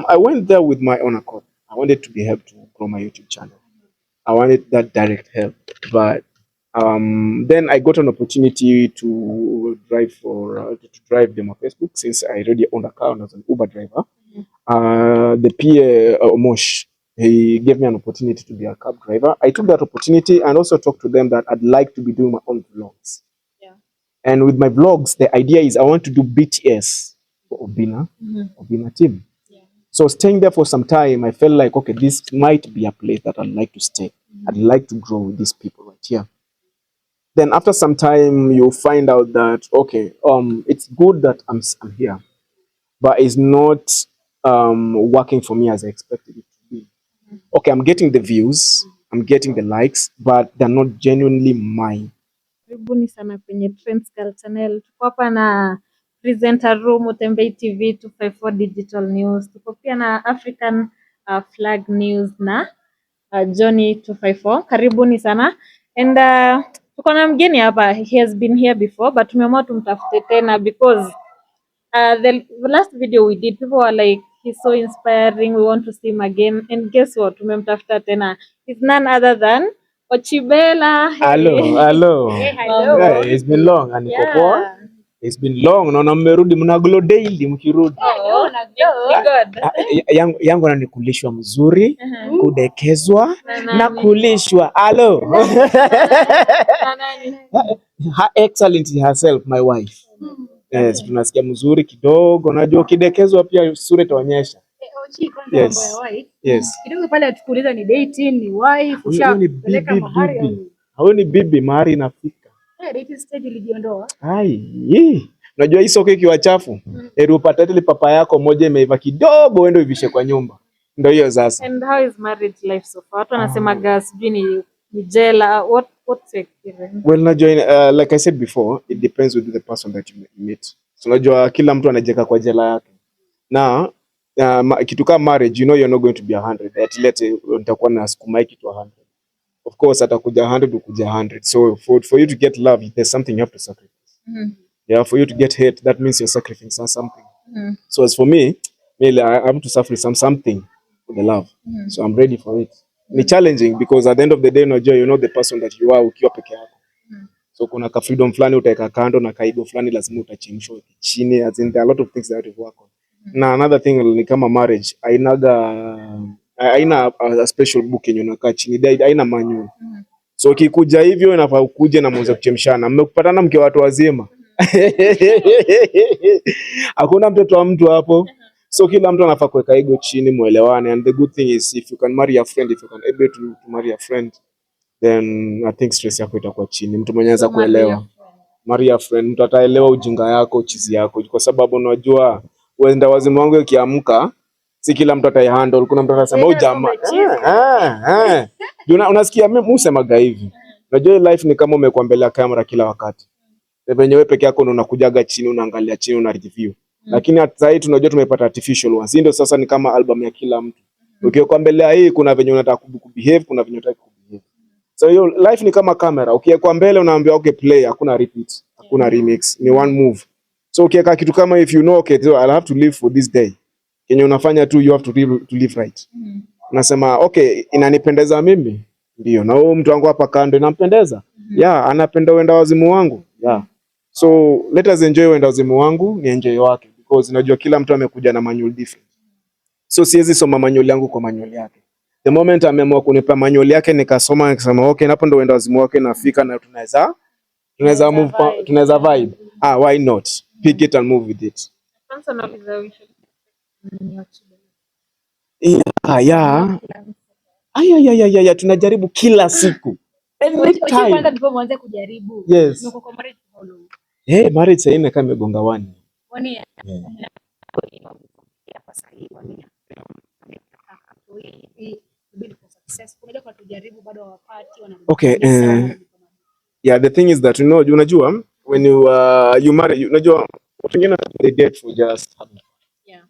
I went there with my own accord. I wanted to be helped to grow my YouTube channel. I wanted that direct help, but then I got an opportunity to drive to drive them on Facebook since I already owned a car and I was an Uber driver. The PA Omosh, he gave me an opportunity to be a cab driver. I took that opportunity and also talked to them that I'd like to be doing my own vlogs. Yeah. And with my vlogs, the idea is I want to do BTS for Obinna, Obinna team. Yeah. So staying there for some time, I felt like, okay, this might be a place that I'd like to stay. I'd like to grow with these people right here. Then after some time, you find out that, okay, it's good that I'm here, but it's not working for me as I expected it to be. Okay, I'm getting the views, I'm getting the likes, but they're not genuinely mine. Karibuni sana kwenye Trends Girl Channel. Tuko hapa na presenter room Utembei TV 254 Digital News. Tuko pia na African Flag News na Johnny 254. Karibuni sana. And tuko na mgeni hapa. He has been here before, but tumeamua tumtafute tena because the last video we did, people were like, he's so inspiring, we want to see him again. And guess what? Tumemtafuta tena. He's none other than Ochibella. Hello. Hey, hello. Yeah, it's been long. And yeah. It's been long. Naona mmerudi mnaglo daily mkirudi. Oh, good. Yangu anakulishwa mzuri, kudekezwa na kulishwa. Hello. Her Excellency herself, my wife. Yes, tunasikia mzuri kidogo. Unajua kidekezwa pia sura itaonyesha. Yes. Kidogo pale atukuuliza ni dating, ni wife, ushapeleka mahari. Hao ni bibi mahari inafika. Dating stage ilijiondoa. Ai, unajua hii soko ikiwa chafu, upate ile papa yako moja imeiva kidogo uende uivishe kwa nyumba. Ndio hiyo sasa. And how is marriage life so far? Watu wanasema gas ni jela. What's your experience? Well, unajua like I said before, it depends with the person that you meet. So unajua kila mtu anajeka kwa jela yake. Na kitu kama marriage, you're not going to be 100. At least utakuwa na sukuma kitu 100. Of course atakuja 100 ukuja 100. So for you to get love, there's something you have to sacrifice. Yeah, for you to get hate, that means you're sacrificing something. So as for me, I have to sacrifice something for the love. So I'm ready for it. It's challenging because at the end of the day, you know the person that you are ukiwa peke yako. So kuna ka freedom flani utaweka kando na kaigo flani lazima utachemshwa chini. As in there are a lot of things that you have to work on. Na another thing ni kama marriage, haina a special book yenye unakaa chini, haina manual. So ukikuja hivyo inafaa ukuje na mwanzo kuchemshana. Mmekupatana mke watu wazima. Hakuna mtoto wa mtu hapo. So kila mtu anafaa kuweka ego chini muelewane, and the good thing is if you can marry a friend, if you can able to marry a friend, then I think stress yako itakuwa chini. Mtu mwenye anaweza kuelewa. Marry a friend, mtu ataelewa ujinga yako, chizi yako, kwa sababu unajua wenda wazimu wangu ukiamka si kila mtu ataihandle. Kuna mtu anasema oh jamaa unasikia mimi usemaga hivi. Unajua life ni kama umekuwa mbele ya kamera kila wakati. Venye wewe peke yako unakujaga chini unaangalia chini una review. Lakini hata hii tunajua tumepata artificial ones. Ndio sasa ni kama album ya kila mtu. Ukiwa mbele ya hii kuna venye unataka kubehave, kuna venye unataka kubehave. So hiyo life ni kama kamera. Ukiwa mbele unaambia okay play, hakuna repeat, hakuna remix, ni one move. So ukiweka kitu kama if you know okay so I'll have to live for this day. Kenye unafanya tu you have to live right. Unasema okay inanipendeza mimi. Ndio na huyo mtu wangu hapa kando inampendeza. Yeah, anapenda wenda wazimu wangu. Yeah. So let us enjoy wenda wazimu wangu, ni enjoy wake because unajua kila mtu amekuja na manual different. So siwezi soma manual yangu kwa manual yake. The moment ameamua kunipa manual yake nikasoma nikasema okay hapo ndo wenda wazimu wake nafika na tunaweza move tunaweza vibe. Why not? Pick it and move with it. Yeah. Tunajaribu kila siku. Every time ndipo mwanze kujaribu. Yes. Niko kwa marriage how long? Marriage sasa ina kama imegonga 1 year. Okay, yeah, the thing is that unajua when you marry unajua watu wengine they date for just having fun. Yeah.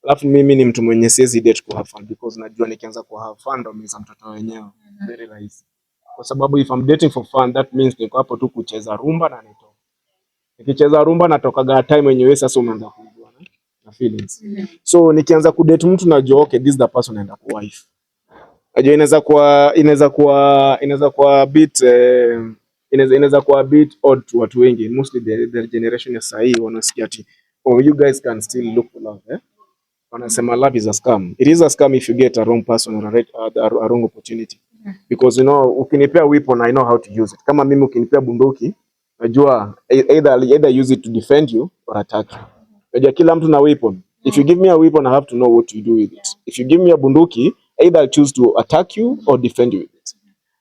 Alafu mimi ni mtu mwenye siwezi date for have fun because najua nikianza kwa have fun ndo mimi mtoto wenyewe. Very rahisi. Kwa sababu if I'm dating for fun that means niko hapo tu kucheza rumba na nitoka. Nikicheza rumba natokaga time yenyewe sasa umeanza kujua na feelings. So nikianza kudate mtu najua okay, this is the person naenda kwa wife. Najua inaweza kuwa a bit inaweza kuwa a bit odd to watu wengi, mostly the generation ya sahii wanasikia ati oh, you guys can still look for love, eh? Wanasema love is a scam. It is a scam if you get a wrong person or a wrong opportunity. Because you know, ukinipea weapon I know how to use it. Kama mimi ukinipea bunduki, najua either use it to defend you or attack you. Najua kila mtu na weapon. If you give me a weapon, I have to know what to do with it. If you give me a bunduki, either I choose to attack you or defend you with it.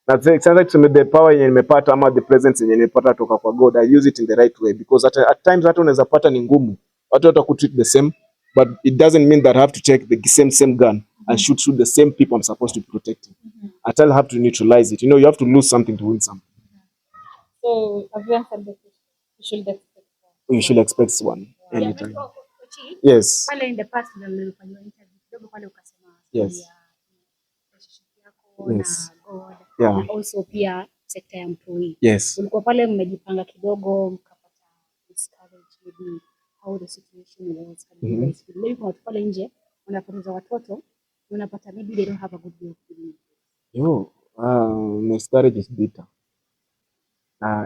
That's exactly the power yenye nimepata ama the presence yenye nimepata toka kwa God. I use it in the right way because at times hata unaweza pata ni ngumu. Watu watakutreat the same, but it doesn't mean that I have to take the same gun and shoot the same people I'm supposed to be protecting. I tell have to neutralize it. You know, you have to lose something to win something. So have you answered the question? You should expect one anytime. Yes. Pale in the past nilifanywa interview kidogo pale ukasema Yes. yako Yes. na God. Yeah. Na also pia sekta ya employee. Yes. Ulikuwa pale mmejipanga kidogo mkapata discourage maybe how the situation was. Maybe kwa watu pale nje wanapoteza watoto unapata maybe they don't have a good way of dealing with it. Miscarriage is bitter.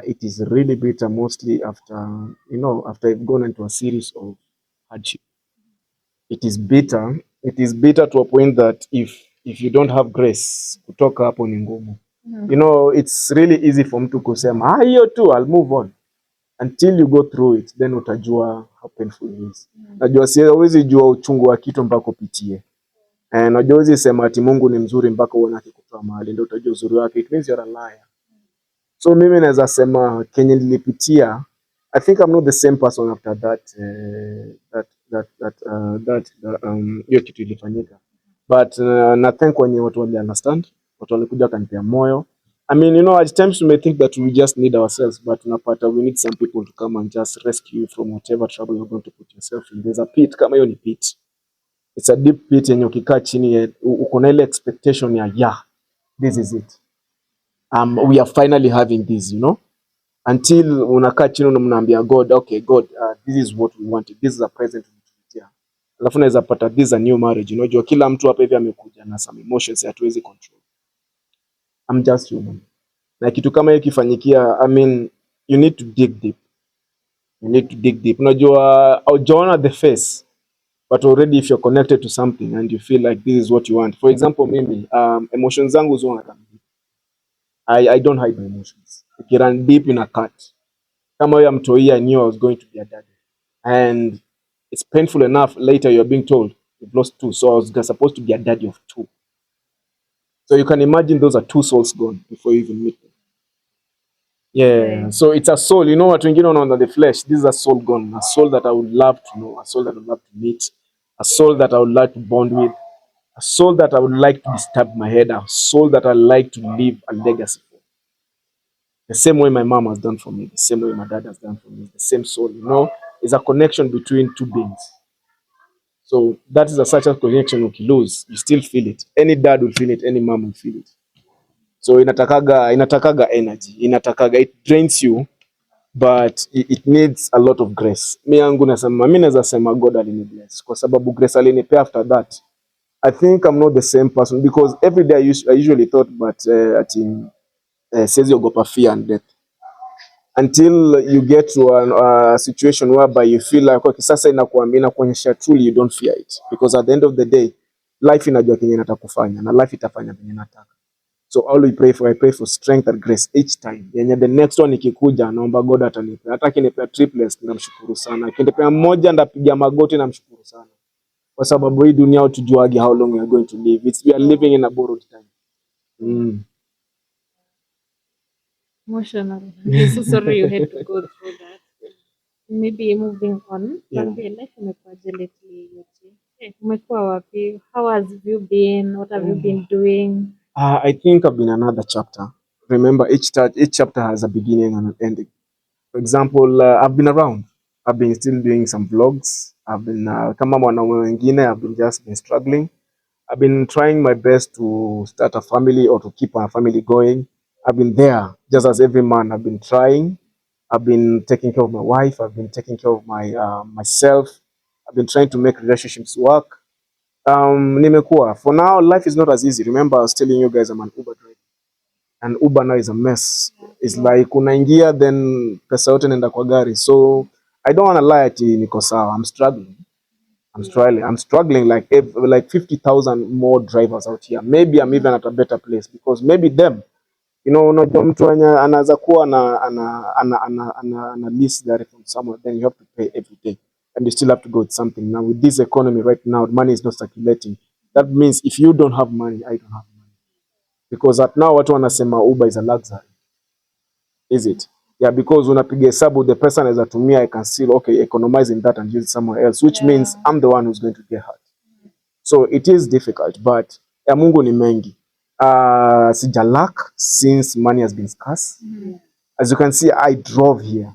It is really bitter mostly after, you know, after I've gone into a series of hardship. It is bitter. It is bitter to a point that if you don't have grace, kutoka hapo ni ngumu. You know, it's really easy for mtu kusema, hiyo tu, I'll move on. Until you go through it, then utajua how painful it is. Najua siwezi jua uchungu wa kitu mpaka upitie. Najua huwezi sema ati Mungu ni mzuri mpaka uone akikutoa mahali ndio utajua uzuri wake. It means you're a liar. So mimi naweza sema Kenya nilipitia, I think I'm not the same person after hiyo kitu ilifanyika. But na thank wenye watu wali understand, watu walikuja kanipea moyo. I mean, you know, at times we may think that we just need ourselves, but unapata we need some people to come and just rescue you from whatever trouble you're going to put yourself in. There's a pit, kama hiyo ni pit. It's a deep pit yenye ukikaa chini uko na ile expectation ya yeah, this is it. We are finally having this, you know, until unakaa chini na mnaambia God, okay God, this is what we wanted, this is a present tumetuletea. Alafu naweza pata this is a new marriage, you know, kila mtu hapa hivi amekuja na some emotions hatuwezi control. I'm just human. Na kitu kama hiyo kifanyikia, I mean, you need to dig deep. You need to dig deep. Unajua, haujaona the face, but already if you're connected to something and you feel like this is what you want. For example, mimi, emotions zangu zona kama I don't hide my emotions. Run deep in a cut. Kama huyo mtoi, I knew I was going to be a daddy. And it's painful enough later you're being told you've lost 2. So I was supposed to be a daddy of 2. So you can imagine those are 2 souls gone before you even meet them. Yeah. Okay. So it's a soul. You know what wengine wanaona the flesh. This is a soul gone. A soul that I would love to know. A soul that I would love to meet. A soul that I would like to bond with. A soul that I would like to disturb my head. A soul that I like to leave a legacy for. The same way my mom has done for me. The same way my dad has done for me. The same soul. You know, it's a connection between 2 beings. So that is such a connection you lose. You still feel it. Any dad will feel it. Any mom will feel it. So inatakaga energy. It drains you, but it needs a lot of grace. Mimi naweza sema God alinibless. Kwa sababu grace alinipea after that. I think I'm not the same person because every day I usually thought but siwezi ogopa fear and death. Until you get to a situation whereby you feel like okay, sasa inakuonyesha truly you don't fear it. Because at the end of the day, life inajua kenye inataka kufanya na life itafanya kenye inataka. So all I pray for strength and grace each time. Yenye the next one ikikuja naomba God atanipa. Hata akinipea triplets namshukuru sana. Akinipea moja ndapiga magoti namshukuru sana. Kwa sababu hii dunia hatujuagi how long we are going to live. We are living in a borrowed time. Emotional. I'm so sorry you had to go through that. Maybe moving on. Life imekuwaje lately? Umekuwa wapi? How has you been? What have you been doing? I think I've been another chapter. Remember, each chapter has a beginning and an ending. For example, I've been around. I've been still doing some vlogs. I've been kama mwanaume wengine, I've been struggling. I've been trying my best to start a family or to keep our family going. I've been there, just as every man. I've been trying. I've been taking care of my wife. I've been taking care of my myself. I've been trying to make relationships work. Nimekuwa. For now, life is not as easy. Remember, I was telling you guys I'm an Uber driver. And Uber now is a mess. It's like unaingia then pesa yote nenda kwa gari. So I don't want to lie ati niko sawa. I'm struggling. I'm struggling like 50,000 more drivers out here. Maybe I'm even at a better place because maybe them, you know, unajua mtu anaweza kuwa ana lease gari from somewhere, then you have to pay every day and you still have to go with something. Now with this economy right now, money is not circulating. That means if you don't have money, I don't have money. Because at now watu wanasema Uber is a luxury. Is it? Yeah, because unapiga hesabu the person anaweza tumia, I can still economize in that and use it somewhere else, which means I'm the one who's going to get hurt. So it is difficult, but ya Mungu ni mengi. Sijalak since money has been scarce. As you can see, I drove here.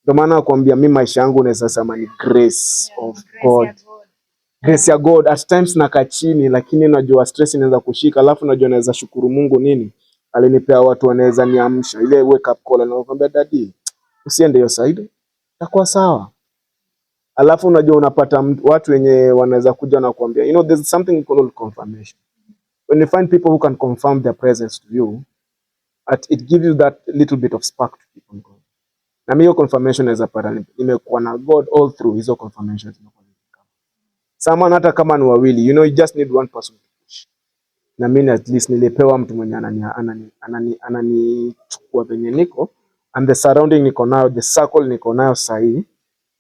Ndio maana nakwambia mimi maisha yangu naweza sema ni grace of God. Grace ya God. At times nakaa chini, lakini unajua stress inaweza kushika, alafu unajua naweza shukuru Mungu nini? Alinipea watu wanaweza niamsha. Ile wake up call na nakwambia daddy, usiende hiyo side. Itakuwa sawa. Alafu unajua unapata watu wenye wanaweza kuja na kuambia, you know, there's something called confirmation. When you find people who can confirm their presence to you, it gives you that little bit of spark to keep on going. Na mimi hiyo confirmation naweza pata nimekuwa na God all through hizo confirmations. Someone hata kama ni wawili, you know, you just need one person to push. Na mimi at least nilipewa mtu mwenye ananichukua venye niko, and the surrounding niko nayo, the circle niko nayo sahi,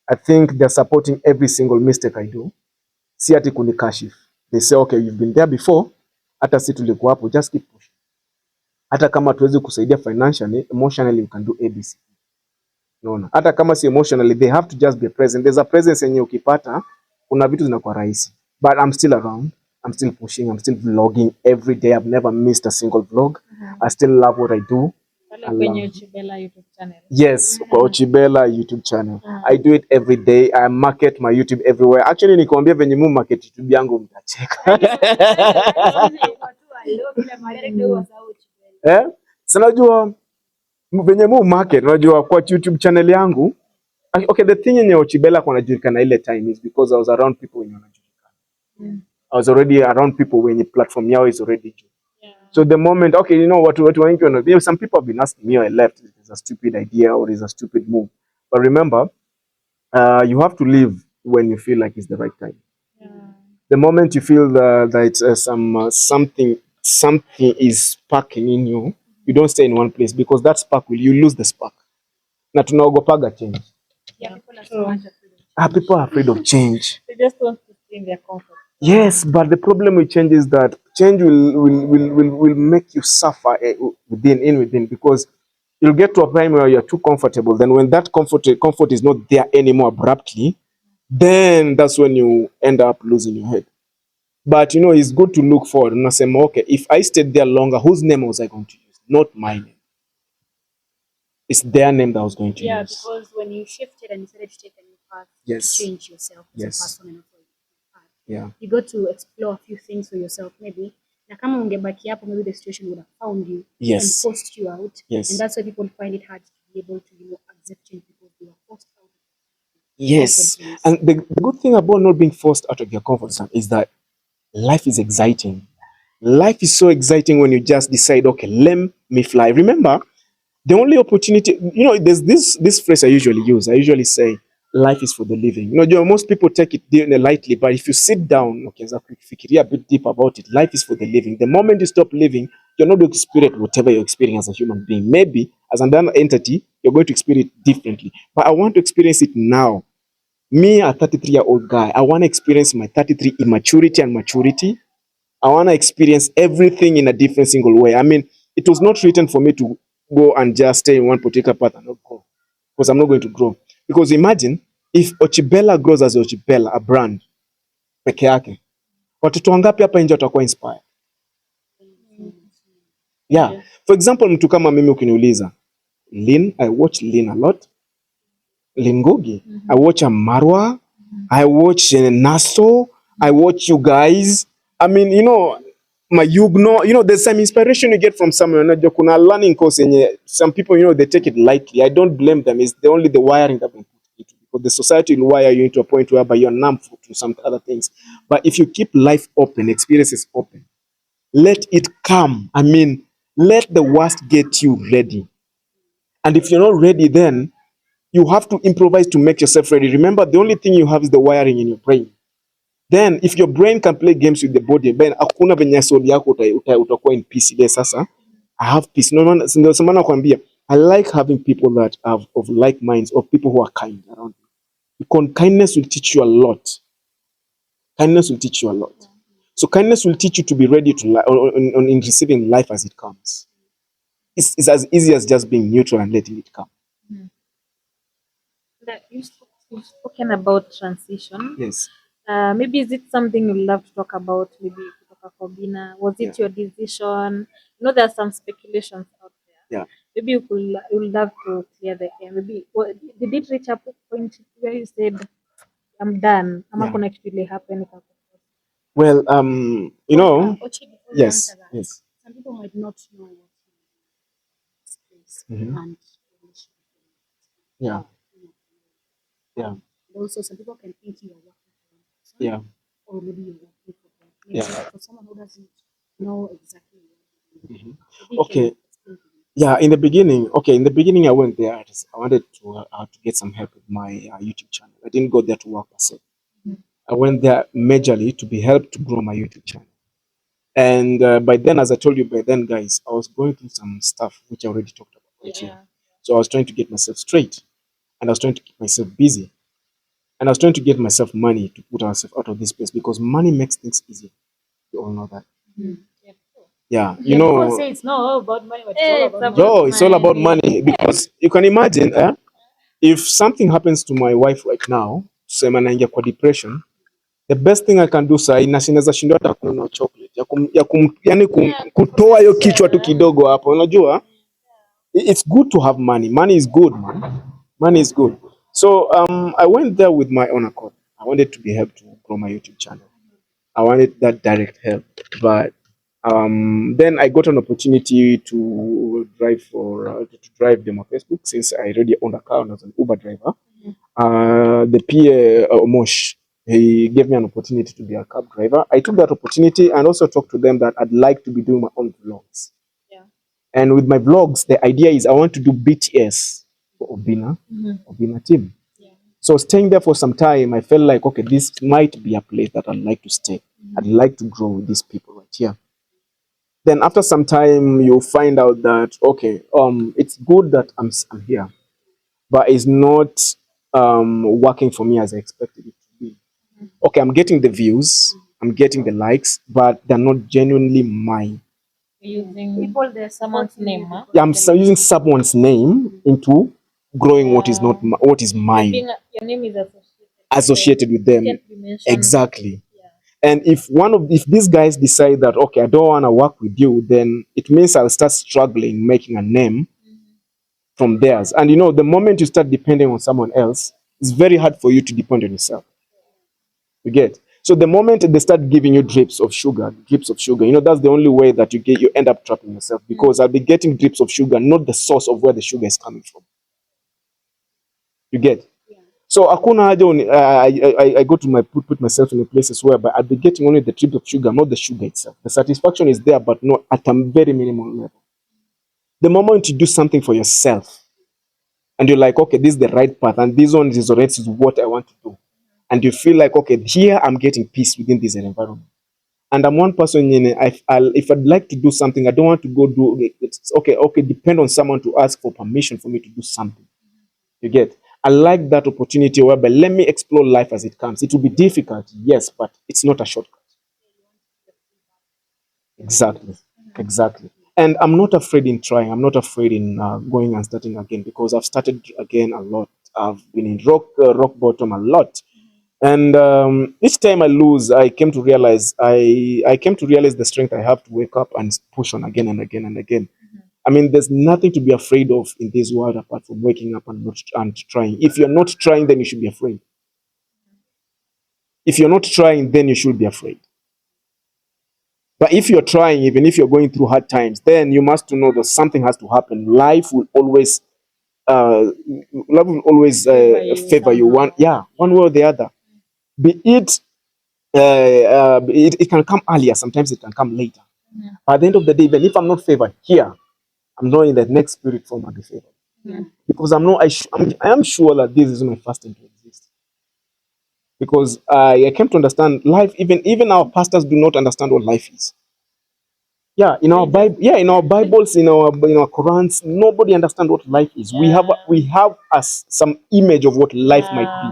I think they're supporting every single mistake I do. Si ati kunikashifu. They say, okay, you've been there before. Hata si tulikuwa hapo, just keep pushing. Hata kama tuwezi kusaidia financially, emotionally you can do ABC. Unaona? Hata kama si emotionally, they have to just be present. There's a presence yenye ukipata, kuna vitu zinakuwa rahisi. But I'm still around. I'm still pushing. I'm still vlogging every day. I've never missed a single vlog. I still love what I do. Kwenye Ochibella YouTube channel. Yes, Ochibella YouTube channel. I do it every day. I market my YouTube everywhere. Actually, nikwambia venye mu market YouTube yangu mtacheka. Sinajua venye mu market, unajua kwa YouTube channel yangu. Okay, the thing yenye Ochibella kwa najulikana ile time is because I was around people wenye wanajulikana. I was already around people when platform yao is already. So the moment, okay, you know what wengi wana, some people have been asking me, I left, it's a stupid idea or it's a stupid move. But remember, you have to leave when you feel like it's the right time. The moment you feel that something is sparking in you, you don't stay in one place because that spark you lose the spark. Na tunaogopaga change. People are afraid of change. They just want to stay in their comfort. Yes, but the problem with change is that change will make you suffer within because you'll get to a time where you're too comfortable. Then when that comfort is not there anymore abruptly, then that's when you end up losing your head. But you know, it's good to look forward and say, okay, if I stayed there longer, whose name was I going to use? Not my name. It's their name that I was going to use. Yeah, because when you shifted and decided to take a new path, yes, to change yourself as a person and yeah, you got to explore a few things for yourself maybe. Na kama ungebaki hapo, maybe the situation would have found you and forced you out. And that's why people find it hard to be able to, you know, accept change because they are forced out. Yes, and the good thing about not being forced out of your comfort zone is that life is exciting. Life is so exciting when you just decide, okay, let me fly. Remember, the only opportunity, you know, there's this phrase I usually use. I usually say, life is for the living. You know, most people take it lightly, but if you sit down, okay, fikiria a bit deep about it, life is for the living. The moment you stop living, you're not going to experience whatever you're experiencing as a human being. Maybe as another entity, you're going to experience it differently. But I want to experience it now. Me, a 33-year-old guy, I want to experience my 33 immaturity and maturity. I want to experience everything in a different single way. I mean, it was not written for me to go and just stay in one particular path and not grow. Because I'm not going to grow. Because imagine if Ochibella grows as Ochibella, a brand, peke yake. Watoto wangapi hapa nje watakuwa inspired? Yeah. For example, mtu kama mimi ukiniuliza, Lin, I watch Lin a lot. Lin Ngugi. I watch Marwa. I watch Naso. I watch you guys. I mean, you know, Mayugno, you know, there's some inspiration you get from somewhere. You know, kuna learning course yenye some people, you know, they take it lightly. I don't blame them. It's only the wiring that they put into it. Because the society will wire you into a point whereby you're numb to some other things. But if you keep life open, experiences open, let it come. I mean, let the worst get you ready. And if you're not ready, then you have to improvise to make yourself ready. Remember, the only thing you have is the wiring in your brain. Then if your brain can play games with the body, then hakuna venye soul yako utakuwa in peace. Ile sasa I have peace. Ndio maana nakwambia I like having people that have of like minds, or people who are kind around you. Because kindness will teach you a lot. Kindness will teach you a lot. So kindness will teach you to be ready to in receiving life as it comes. It's as easy as just being neutral and letting it come. You've spoken about transition. Yes. Maybe is it something you love to talk about? Maybe kutoka kwa Obinna. Was it Yeah. your decision? You know, there are some speculations out there. Yeah. Maybe you would love to clear the air. Maybe did it reach a point where you said, "I'm done"? Ama Yeah. kuna kitu ile happen Well, you know, Ochi, before you yes, answer that, yes. some people might not know what space Mhm. and relationship. Yeah, yeah, And also, some people can think you're working for one person, yeah, or maybe you're working for them. Maybe yeah. for someone who doesn't know exactly what you're doing. Mhm. Maybe you Okay. can explain to them. Yeah, in the beginning, I went there. I wanted to get some help with my YouTube channel. I didn't go there to work per se. I went there majorly to be helped to grow my YouTube channel. And by then, as I told you, guys, I was going through some stuff which I already talked about right here. So I was trying to get myself straight, and I was trying to keep myself busy, and I was trying to get myself money to put myself out of this place, because money makes things easier. You all know that. Yeah, you People know, say it's not all about money, but it's all about money. Joe, it's all about money, because you can imagine, if something happens to my wife right now, tuseme naingia kwa depression, the best thing I can do sasa inaweza shindwa hata kununua chocolate yani kutoa hiyo kichwa tu kidogo hapo, unajua it's good to have money. Money is good, man. Money is good. So I went there with my own accord. I wanted to be helped to grow my YouTube channel. I wanted that direct help, but then I got an opportunity to drive them on Facebook, since I already owned a car and I was an Uber driver. The PA Mosh, he gave me an opportunity to be a cab driver. I took that opportunity and also talked to them that I'd like to be doing my own vlogs. And with my vlogs, the idea is I want to do BTS for Obinna, Obinna team. So staying there for some time, I felt like, okay, this might be a place that I'd like to stay. I'd like to grow with these people right here. Then after some time, you find out that, okay, it's good that I'm here, but it's not working for me as I expected it to be. Okay, I'm getting the views, I'm getting the likes, but they're not genuinely mine. using someone's name, huh? Yeah, using someone's name into growing what is not what is mine, Your name is associated with them. Can't be mentioned. Exactly. And if these guys decide that, okay, I don't want to work with you, then it means I'll start struggling making a name from theirs. And you know, the moment you start depending on someone else, it's very hard for you to depend on yourself. You get? So the moment they start giving you drips of sugar, you know, that's the only way that you end up trapping yourself, because I'll be getting drips of sugar, not the source of where the sugar is coming from. You get? So akuna haja I go to put myself in a places where I'll be getting only the drips of sugar, not the sugar itself. The satisfaction is there, but not at a very minimal level. The moment you do something for yourself, and you're like, okay, this is the right path, and this one is what I want to do, and you feel like, okay, here I'm getting peace within this environment. And I'm one person, if I'd like to do something, I don't want to go do it. Okay, depend on someone to ask for permission for me to do something. You get? I like that opportunity whereby let me explore life as it comes. It will be difficult, yes, but it's not a shortcut. Exactly. And I'm not afraid in trying. I'm not afraid in going and starting again, because I've started again a lot. I've been in rock bottom a lot. And each time I lose, I came to realize the strength I have to wake up and push on again and again and again. I mean, there's nothing to be afraid of in this world apart from waking up and trying. If you're not trying, then you should be afraid. If you're not trying, then you should be afraid. But if you're trying, even if you're going through hard times, then you must know that something has to happen. Life will always love will always favor you one way or the other. Be it it can come earlier, sometimes it can come later. At the end of the day, even if I'm not favored here, I'm not in the next spirit form I'll be favored. Because I am sure that this is my first time to exist. Because I came to understand life, even our pastors do not understand what life is. Yeah, in our Bible, in our Bibles, in our Qurans, nobody understands what life is. We have some image of what life might be.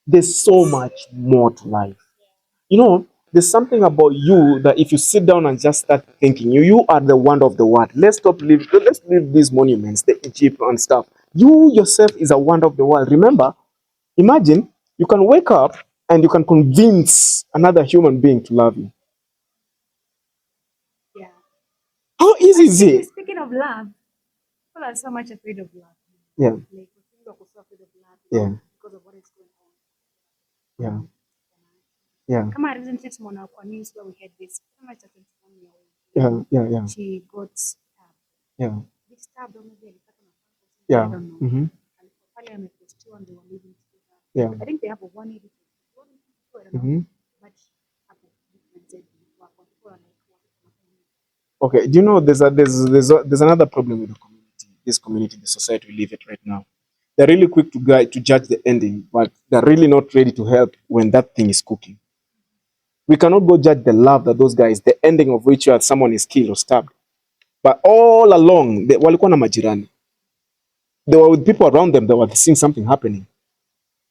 There's so much more to life. There's something about you that if you sit down and just start thinking, you are the wonder of the world. Let's leave these monuments, the Egypt and stuff. You yourself is a wonder of the world. Remember, imagine you can wake up and you can convince another human being to love you. Yeah. How easy is it? Speaking of love, people are so much afraid of love. Yeah. Like people are so afraid of love. Yeah. Because of what is going on. Yeah. Yeah. Kama recently tumeona kwa news where we had this kama cha 21 year old. Yeah. She got stabbed. Yeah. This stabbed or maybe alipata nafasi. Yeah. I don't know. Pale amepostiwa and they were living together. Yeah. I think they have a 180. I don't know. But okay, do you know there's another problem with the community, this community, the society we live in right now. They're really quick to judge the ending, but they're really not ready to help when that thing is cooking. We cannot go judge the love that those guys, the ending of which someone is killed or stabbed. But all along, walikuwa na majirani. They were with people around them that were seeing something happening.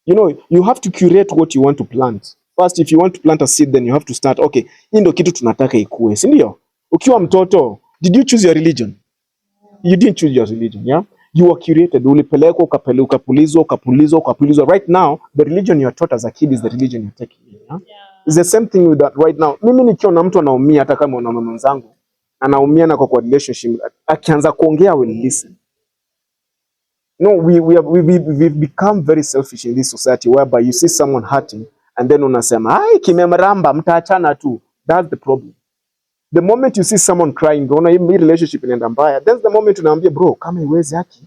You have to curate what you want to plant. First, if you want to plant a seed, then you have to start, okay, hii ndio kitu tunataka ikue, si ndio? Ukiwa mtoto, did you choose your religion? You didn't choose your religion, yeah? You were curated. Ulipelekwa, ukapulizwa. Right now, the religion you are taught as a kid is the religion you're taking. Yeah? It's the same thing with that right now. Mimi nikiona mtu anaumia, hata kama mwanaume mwenzangu anaumia na kwa relationship, akianza kuongea will listen. No, we've become very selfish in this society whereby you see someone hurting and then unasema, ai kimemramba, mtaachana tu. That's the problem. The moment you see someone crying, unaona hii relationship inaenda mbaya, that's the moment unaambia bro, kama iwezi haki,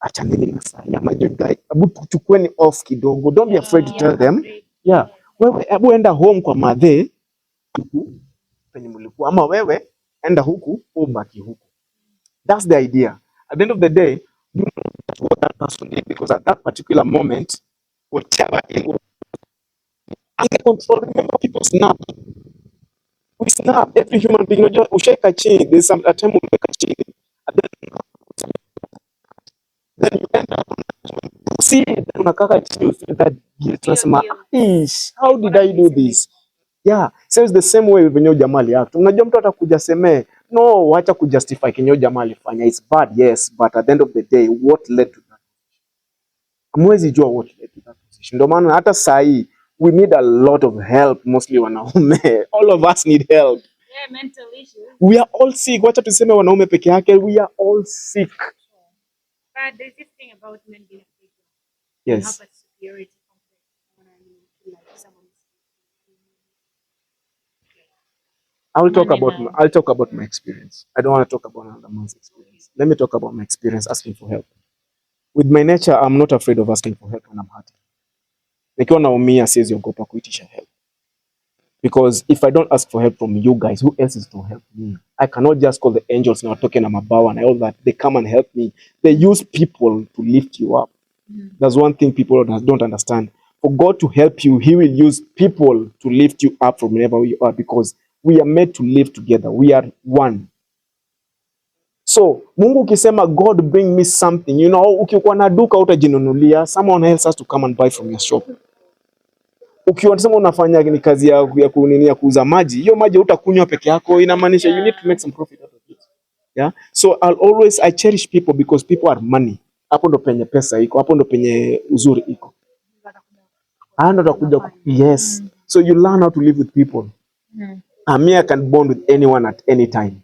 achaneni na saa ya majuda. Abu tuchukueni off kidogo. Don't be afraid to tell them. Yeah. Wewe abu enda home kwa madhe penye mlikuwa, ama wewe enda huku ubaki huku. That's the idea. At the end of the day, you know what that person did, because at that particular moment, whatever it was, under control. Remember, people snap. We snap. Every human being, ushaika chini. There's a time we wake chini. And then you end up see it. Unakaka chini, you feel that guilt. How did I do this? Yeah, so it's the same way venye jamaa aliact. Unajua mtu atakuja seme, no, wacha kujustify kenye jamaa alifanya. It's bad, yes, but at the end of the day, what led to that? Hamwezi jua what led to that position. Ndio maana hata sahi we need a lot of help, mostly wanaume. All of us need help. Yeah, mental issues. We are all sick. Wacha tuseme wanaume peke yake, we are all sick. But there's this thing about men being afraid. Yes. You have a superiority complex. Like someone. I'll talk about my experience. I don't want to talk about another man's experience. Let me talk about my experience asking for help. With my nature, I'm not afraid of asking for help when I'm hurting. Nikiwa naumia siwezi ogopa kuitisha help. Because if I don't ask for help from you guys, who else is to help me? I cannot just call the angels now talking on mabawa and all that. They come and help me. They use people to lift you up. That's one thing people don't understand. For God to help you, He will use people to lift you up from wherever you are, because we are made to live together. We are one. So, Mungu ukisema, God bring me something, ukikuwa na duka utajinunulia, someone else has to come and buy from your shop. Ukiwa unafanya ni kazi ya kuuza maji, hiyo maji utakunywa peke yako, inamaanisha you need to make some profit out of it. Yeah? So I cherish people because people are money. Hapo ndo penye pesa iko, hapo ndo penye uzuri iko. Yes. So you learn how to live with people. Me, I can bond with anyone at any time.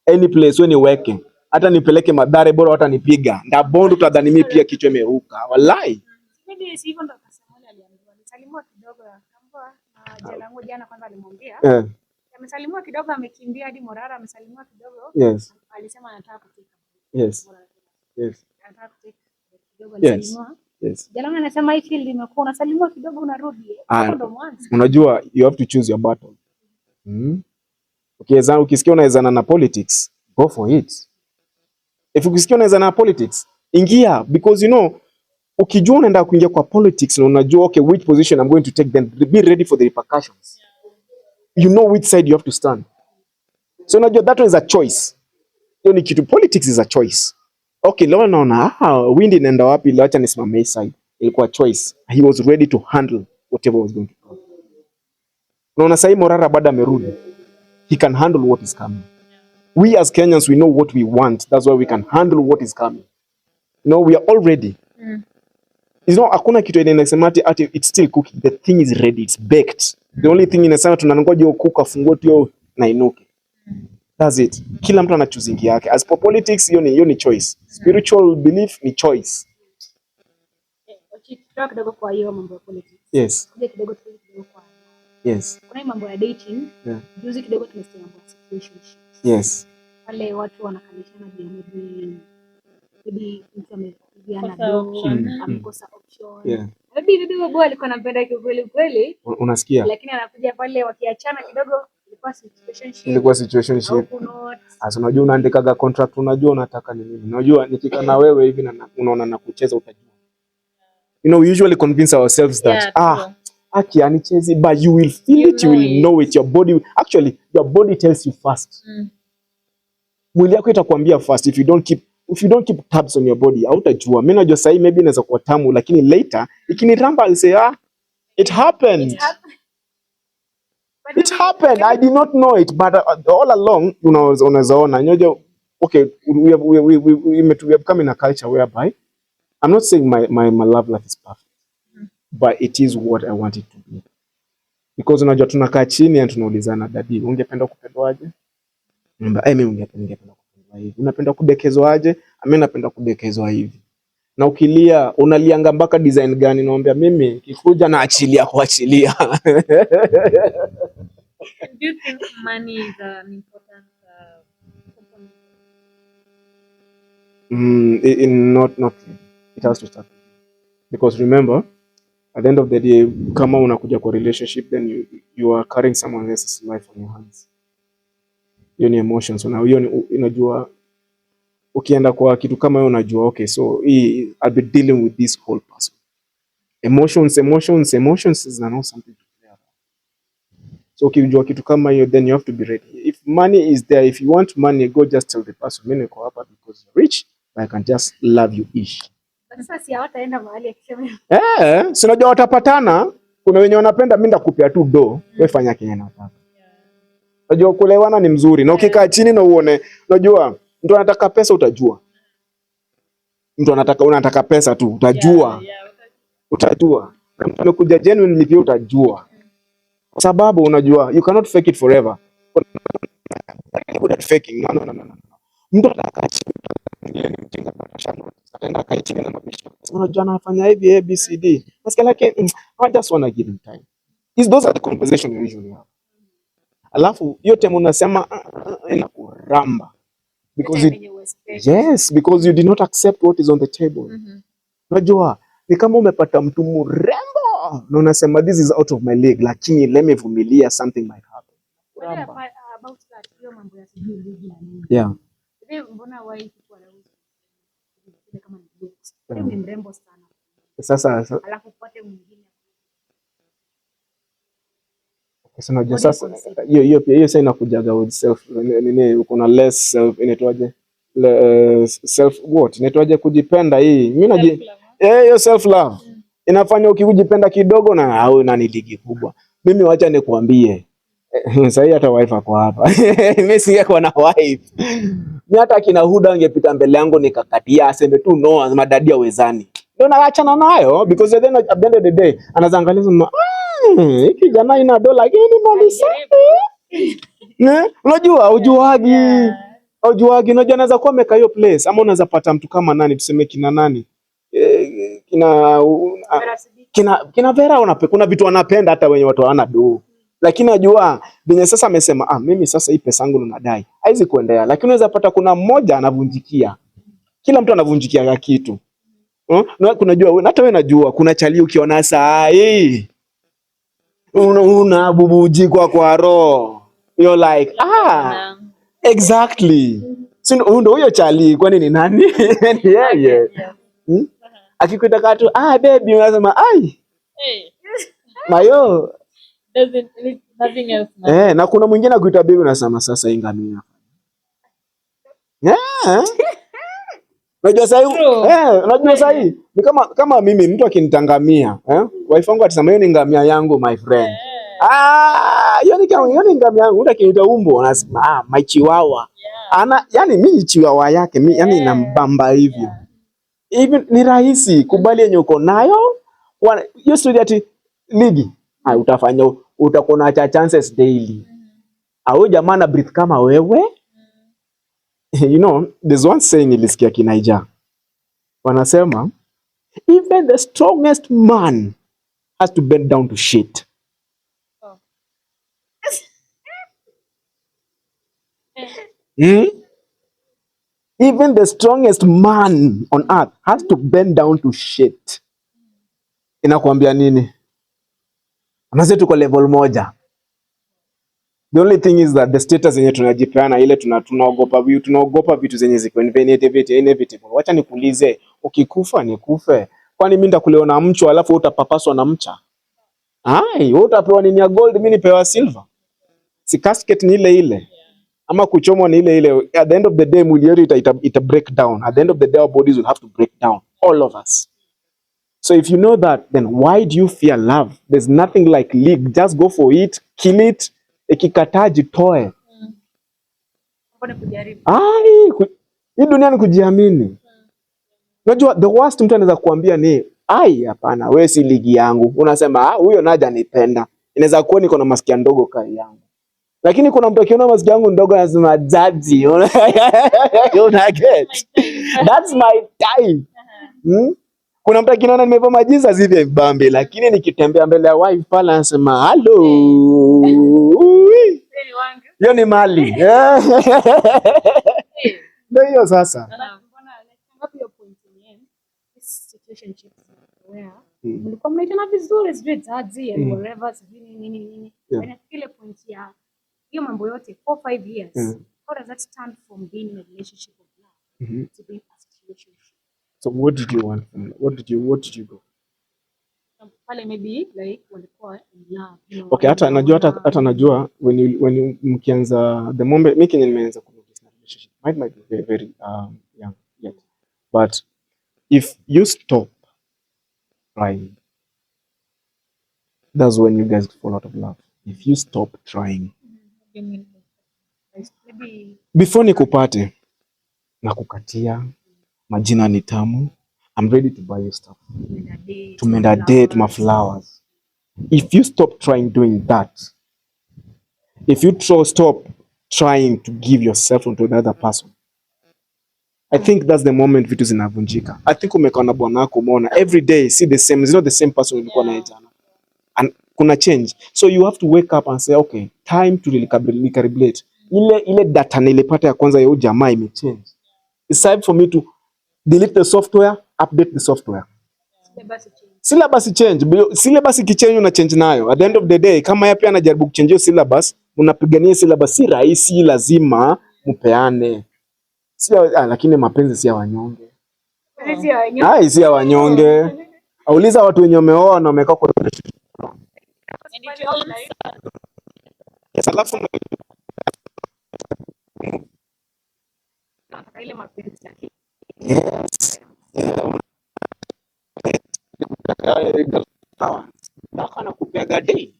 Any place when you're working. Hata nipeleke Madhare bora hata nipiga. Nda bond utadhani mimi pia kichwa imeruka. Wallahi. Mimi si hivyo ndo kasamali aliambiwa. Nisalimua kidogo akamba jalangu jana kwanza alimwambia. Amesalimua kidogo amekimbia hadi Morara amesalimua kidogo. Yes. Alisema anataka kufika. Yes. Yes. Yes. Yes. Jalanga anasema hii field imekuwa unasalimwa kidogo unarudi. Hapo ndo mwanzo. Unajua you have to choose your battle. Ukisikia unaezana na politics, go for it. If ukisikia unaezana na politics, ingia, because you know ukijua unaenda kuingia kwa politics na unajua okay which position I'm going to take, then be ready for the repercussions. You know which side you have to stand. So unajua that is a choice. Hiyo ni kitu, politics is a choice. Okay, leo naona wind inaenda wapi, acha nisimame side. Ilikuwa choice. He was ready to handle whatever was going to come. Unaona sasa Morara bado amerudi. He can handle what is coming. We as Kenyans, we know what we want. That's why we can handle what is coming. You know, we are all ready. You know, hakuna kitu inasema ati it's still cooking. The thing is ready. It's baked. The only thing inasema tunangoja hiyo kuku afungue tu na inuke. That's it. Kila mtu ana choosing yake. As for politics, hiyo ni choice. Spiritual belief ni choice. Talk kidogo kwa hiyo mambo ya politics. Yes. Kidogo kwa. Yes. Kuna mambo ya dating. Yeah. Juzi kidogo tumesikia mambo ya situationship. Yes. Wale watu wanakalishana maybe mtu amepigiana option, amekosa option. Yeah. Maybe bwana alikuwa anampenda kweli. Unasikia? Lakini anakuja pale wakiachana kidogo ilikuwa situationship. Asa unajua unaandikaga contract, unajua unataka nini. Unajua nikika na wewe hivi na unaona na kucheza utajua. You know, we usually convince ourselves that aki anichezi, but you will feel it, you will know it. Your body tells you first. Mwili yako itakwambia first. If you don't keep tabs on your body, hautajua. Mimi najua sasa maybe inaweza kuwa tamu, lakini later ikiniramba I'll say it happened. It happened. I did not know it, but all along, unazaona. Okay, we have come in a culture whereby I'm not saying my love life is perfect, but it is what I want it to be. Because unajua tunakaa chini na tunaulizana, dadi, ungependa kupendwaje? Mimi ungependa kupendwa hivi. Unapenda kudekezwaje? Mimi napenda kudekezwa hivi. Na ukilia, unalianga mpaka design gani? Naambia mimi kikuja na kuachilia. Do you think money is an important component? Not really. It has to start. Because remember, at the end of the day, kama unakuja kwa relationship, then you are carrying someone else's life on your hands. Hiyo ni emotions. Hiyo ni unajua, ukienda kwa kitu kama hiyo unajua, okay, so I'll be dealing with this whole person. Emotions is not something to play about. So ukijua kitu kama hiyo, then you have to be ready. If money is there, if you want money, go just tell the person, mimi niko hapa because you're rich, I can just love you ish. Sasa si hawataenda mahali akisema. Si unajua watapatana, kuna wenye wanapenda mimi ndakupea tu do, wewe fanya kenye unataka. Unajua kuelewana ni mzuri, na ukikaa chini na uone, unajua mtu anataka pesa utajua. Mtu unataka pesa tu utajua. Utajua. Mtu amekuja genuinely pia utajua. Kwa sababu unajua you cannot fake it forever. Good at faking. No. Mtu anataka ataenda na mabishi. Unajua anafanya hivi ABCD. Nasikia like I just want to give him time. Those are the conversations we usually have. Alafu hiyo time unasema inakuramba. Because you did not accept what is on the table. Unajua ni kama umepata mtu mrembo na unasema this is out of my league, lakini let me vumilia, something might happen. About that, hiyo mambo ya sijui league na nini. Yeah. Mbona why kwa kama ni mrembo sana. Sasa alafu upate mwingine. Sasa hiyo sasa inakujaga with self nini, kuna less self inaitwaje? Self what? Inaitwaje kujipenda hii. Mimi hiyo self love. Inafanya ukijipenda kidogo na au nani ligi kubwa. Mimi wacha nikuambie. Sasa hata wife ako hapa. Mimi singekuwa na wife. Mimi hata kina Huda angepita mbele yangu nikakatia aseme tu no, madadi hawezani. Ndio naachana nayo because at the end of the day anaangalia sema hiki jamaa ina dola lakini mali safi. Unajua ujuagi unajua anaweza kuwa ameka hiyo place ama unaweza pata mtu kama nani tuseme kina nani kina Vera kuna vitu wanapenda hata wenye watu hawana do. Lakini najua binye sasa amesema mimi sasa hii pesa yangu ninadai haizi kuendea, lakini unaweza pata kuna mmoja anavunjikia Kila mtu anavunjikia kitu. Kunajua hata wewe najua kuna chali ukiona saa hii una bubujikwa kwa roho. You're like exactly. Sio ndio huyo chali kwani ni nani? Yeah. Akikuita katu baby unasema ai. Mayo doesn't nothing else. Na kuna mwingine akuita baby unasema sasa ingamia. Unajua sasa ni kama mimi mtu akinitangamia, wife wangu atasema hiyo ni ngamia yangu my friend. Hiyo ni ngamia yangu, mtu akiniita umbo anasema my chihuahua. Yani mimi chihuahua yake, yani inambamba hivyo. Even ni rahisi kubali yenye uko nayo. Hiyo story ati ligi, utafanya utakuwa na chances daily. Au jamaa na breathe kama wewe. You know, there's one saying nilisikia Kinaija. Wanasema, even the strongest man has to bend down to shit. Even the strongest man on earth has to bend down to shit. Inakuambia nini? Anasema tuko level moja. The only thing is that the status yenye tunajipeana ile tunaogopa vitu zenye ziko inevitable. Wacha nikuulize, ukikufa nikufe. Kwani mimi nitakuleona mcho alafu utapapaswa na mcha? Wewe utapewa nini ya gold, mimi nipewa silver. Si casket ni ile. Ama kuchomwa ni ile. At the end of the day mwili yetu ita break down. At the end of the day our bodies will have to break down, all of us. So if you know that, then why do you fear love? There's nothing like league. Just go for it, kill it. Ikikataa jitoe. Hii dunia ni kujiamini. Unajua the worst mtu anaweza kuambia ni hapana wewe si ligi yangu. Unasema huyo naja nipenda. Inaweza kuwa niko na masikia ndogo kai yangu. Lakini kuna mtu akiona masikia yangu ndogo anasema daddy. Una get? That's my time. Kuna mtu akiniona nimevaa majinsi hivi mbambe, lakini nikitembea mbele ya wife pala anasema hello. Hiyo ni mali. Ndio hiyo sasa. Mlikuwa mnaitana vizuri sijui zazi and whatever sijui nini. Ile point ya hiyo mambo yote 4-5 years. How does that stand from being in a relationship of love to being a situationship? So what did you want from what did you go? Pale maybe like walikuwa in love, you know. Okay, hata najua when mkianza the moment mimi nimeanza ku notice na relationship might be very, very young yet. But if you stop trying, that's when you guys fall out of love. If you stop trying. Maybe before nikupate na kukatia majina ni tamu, I'm ready to buy you stuff. Tumenda date my flowers. If you stop trying doing that, if you stop trying to give yourself to the other person, I think that's the moment vitu zinavunjika. I think umekaa na bwana wako umeona every day see the same, it's not the same person ulikuwa naye jana. And kuna change. So you have to wake up and say okay, time to recalibrate. Ile data nilipata ya kwanza ya jamaa imechange. It's time for me to delete the software, update the software. Syllabus change. Syllabus ikichange una change nayo. At the end of the day, kama yeye pia anajaribu kuchange hiyo syllabus, unapigania syllabus, si rahisi, lazima mpeane. Lakini mapenzi si ya wanyonge. Si ya wanyonge. Auliza watu wenye wameoa na wamekaa kwa alafu ile mapenzi yake. Yes. Babako anakupeaga dei.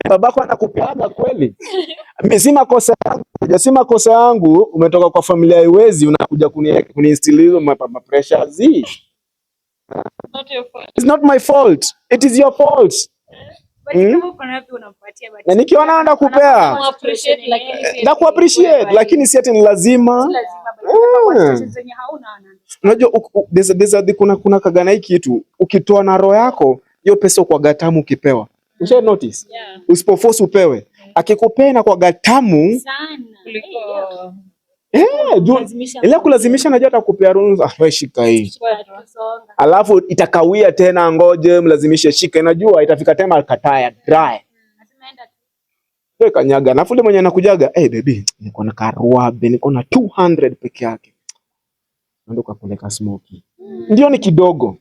Babako anakupeaga kweli. Mimi si makosa yangu, umetoka kwa familia haiwezi unakuja kuniinstill hizo pressure zi. It's not my fault. It is your fault. Na nikiona nakupea na kuappreciate lakini si ati ni lazima. Unajua kuna kagana hiki kitu ukitoa na roho yako hiyo pesa kwa gatamu ukipewa. Usha notice? Usipoforce upewe. Akikupea na kwa gatamu sana kuliko Ile kulazimisha najua atakupea ruhusa, wewe shika hii. Alafu itakawia tena, ngoje mlazimishe shika, najua itafika tena akatae dry. Wewe kanyaga, na fule mwenye anakujaga, baby, niko na karuabe, niko na 200 peke yake. Ndio kapeleka smoky. Ndio ni kidogo.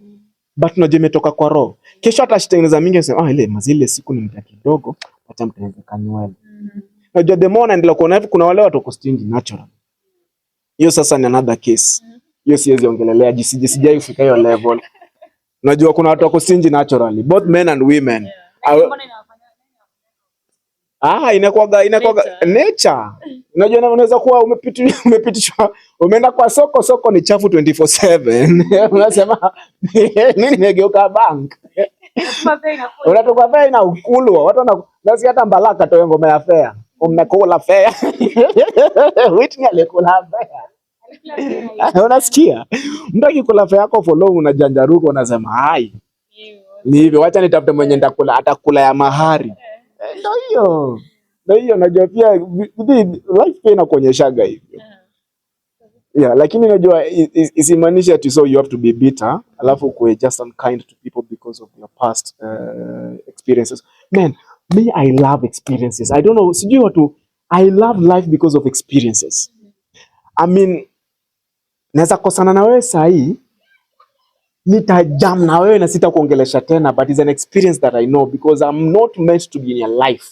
But najua imetoka kwa roho. Kesho atashitengeneza mingi asema, ile mazile siku ni mta kidogo, acha mtengeneze kanywele. Najua the more naendelea kuona hivi kuna wale watu wako stingy natural. Hiyo sasa ni another case. Hiyo siwezi ongelelea, sijai kufika hiyo level. Najua kuna watu wako stingy naturally, both men and women. Inakuwaga nature. Unajua unaweza kuwa umepitishwa, umeenda kwa soko ni chafu 24/7. Unasema nini nimegeuka bank. Unatoka fea na ukulwa. Watu wanasikia hata Mbalaka toa ngoma ya fea. Umekula fea. Whitney alikula fea. Unasikia? Mtu akikula fea yako for long unajanjaruka unasema hai. Ni hivyo, wacha nitafute mwenye atakula ya mahari. Ndio hiyo najua pia life pia inakuonyeshaga hivyo. Yeah, lakini najua isimaanisha ati so you have to be bitter, alafu kuwe just unkind to people because of your past experiences. Man, me I love experiences. I don't know, sijui watu, I love life because of experiences. I mean, naweza kosana na wewe sahi, nitajam na wewe na sitakuongelesha tena, but it's an experience that I know because I'm not meant to be in your life.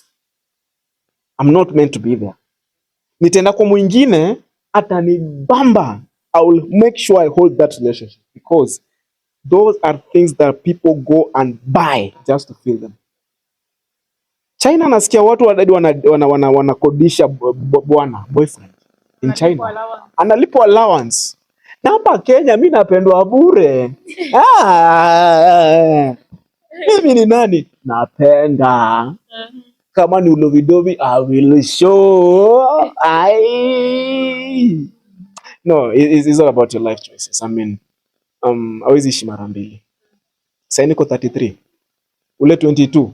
I'm not meant to be there. Nitaenda kwa mwingine atanibamba. I will make sure I hold that relationship because those are things that people go and buy just to feel them. China nasikia watu wadadi wanakodisha boyfriend in China. Analipo allowance. Na hapa Kenya mimi napendwa bure. Mimi ni nani? Napenda. Kama ni ulovidovi, I will show. No, it's all about your life choices. I mean, hawezi ishi mara mbili. Sasa niko 33. Ule 22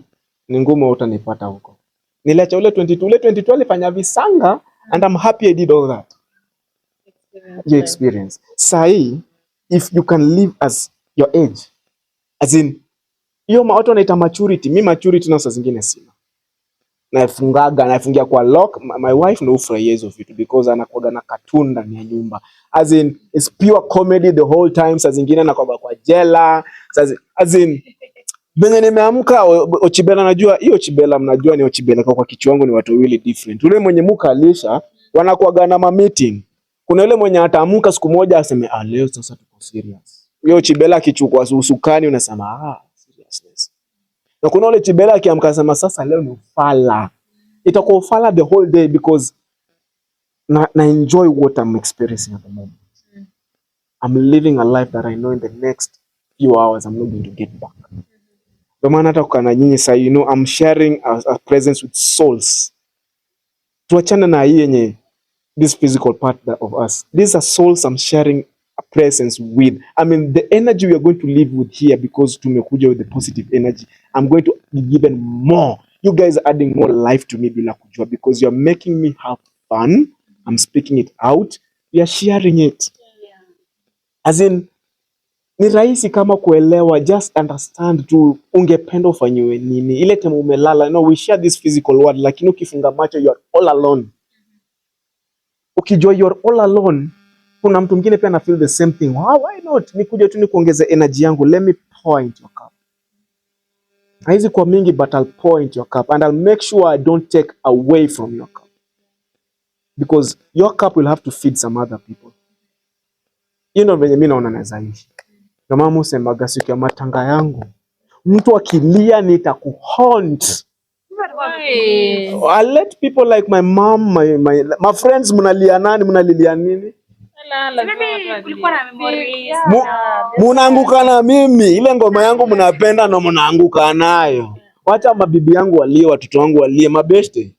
ni ngumu utanipata huko. Niliacha ule 22. Ule 22 alifanya visanga and I'm happy I did all that. Your experience. Sai, if you can live as your age, as in, hiyo watu wanaita maturity. Mi maturity na saa zingine sina. Naifungia kwa lock. My wife no ufurahia hizo vitu because anakuaga na cartoon ndani ya nyumba. As in, it's pure comedy the whole time. Saa zingine anakuaga kwa jela. As in, benye nimeamka Ochibella, najua hiyo Ochibella mnajua ni Ochibella kwa kichwa wangu ni watu wawili different. Ule mwenye muka alisha wanakuaga na meeting. Kuna yule mwenye ataamka siku moja aseme leo sasa tuko serious. Hiyo Ochibella akichukua usukani unasema seriousness. Na kuna yule Ochibella akiamka asema sasa leo ni ufala. Itakuwa ufala the whole day because na enjoy what I'm experiencing at the moment. I'm living a life that I know in the next few hours I'm not going to get back. Kwa maana hata kukana nyinyi sasa, you know, I'm sharing a presence with souls. Tuachana na hii yenye this physical part of us. These are souls I'm sharing a presence with. I mean, the energy we are going to live with here because tumekuja with the positive energy. I'm going to be given more. You guys are adding more life to me bila kujua because you're making me have fun. I'm speaking it out. We are sharing it. As in, ni rahisi kama kuelewa, just understand tu ungependa ufanyiwe nini. Ile time umelala, no, we share this physical world, lakini ukifunga macho you are all alone. Ukijua you are all alone, kuna mtu mwingine pia na feel the same thing. Why not? Nikuja tu nikuongeze energy yangu. Let me pour into your cup. Haizi kwa mingi but I'll pour into your cup and I'll make sure I don't take away from your cup. Because your cup will have to feed some other people. You know venye mimi naona naweza ishi. Kama musemaga siku ya matanga yangu, mtu akilia nitakuhaunt. I let people like my mom, my friends, mnalia nani, mnalilia nini? Munaanguka na mimi. Ile ngoma yangu mnapenda na mnaanguka nayo. Wacha mabibi yangu walie, watoto wangu walie, mabeste.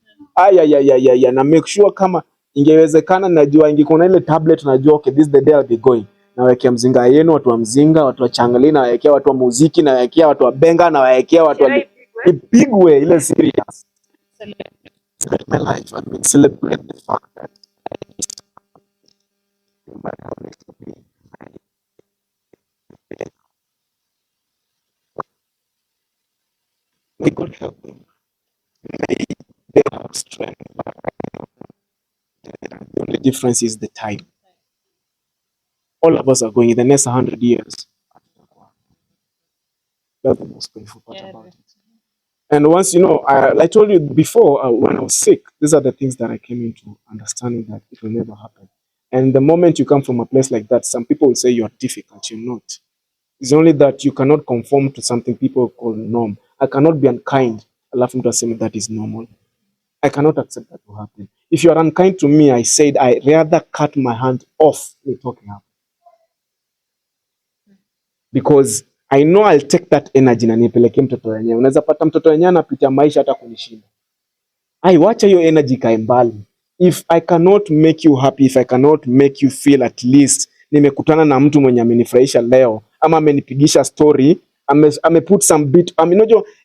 Na make sure kama ingewezekana, najua ingekuwa ile tablet, najua okay, this is the day I'll be going. Nawekea mzinga yenu, watu wa mzinga, watu wa changali, nawekea watu wa muziki, nawekea watu wa benga, nawekea watu wa ipigwe ile serious. Celebrate my life. I mean, celebrate the fact that May God help them. May they have strength. The only difference is the time. All of us are going in the next 100 years. That's the most painful part about it. And once, I told you before, when I was sick, these are the things that I came into understanding that it will never happen. And the moment you come from a place like that, some people will say you are difficult. You're not. It's only that you cannot conform to something people call norm. I cannot be unkind. I love him to say that is normal. I cannot accept that to happen. If you are unkind to me, I said I rather cut my hand off than talking up. Because I know I'll take that energy na nipeleke mtoto wenyewe. Unaweza pata mtoto wenyewe anapitia maisha hata kunishinda. Wacha hiyo energy kae mbali. If I cannot make you happy, if I cannot make you feel at least nimekutana na mtu mwenye amenifurahisha leo ama amenipigisha story, put some beat.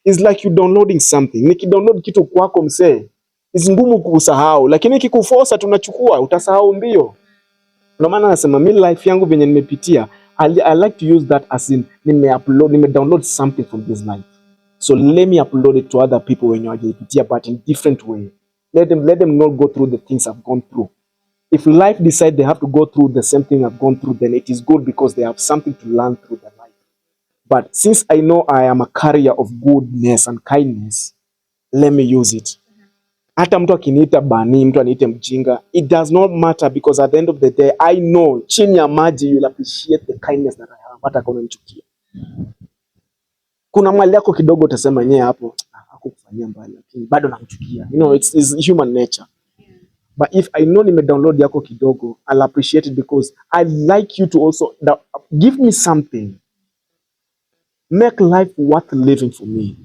It's like you downloading something. Nikidownload kitu kwako msee, it's ngumu kusahau, lakini nikikuforce tunachukua, utasahau mbio. Ndio maana nasema mimi life yangu venye nimepitia, I like to use that as in download something from this life. So let me upload it to other people when you are GPT, but in different way. Let them not go through the things I've gone through. If life decide they have to go through the same thing I've gone through, then it is good because they have something to learn through their life. But since I know I am a carrier of goodness and kindness, let me use it. Hata mtu akiniita bani, mtu aniite mjinga, it does not matter because at the end of the day, I know chini ya maji you'll appreciate the kindness that I have. Hata kama unichukia. Kuna mali yako kidogo utasema nyewe hapo hakukufanyia mbaya lakini bado namchukia. It's human nature. But if I know download yako kidogo, I'll appreciate it because I like you to also give me something. Make life worth living for me.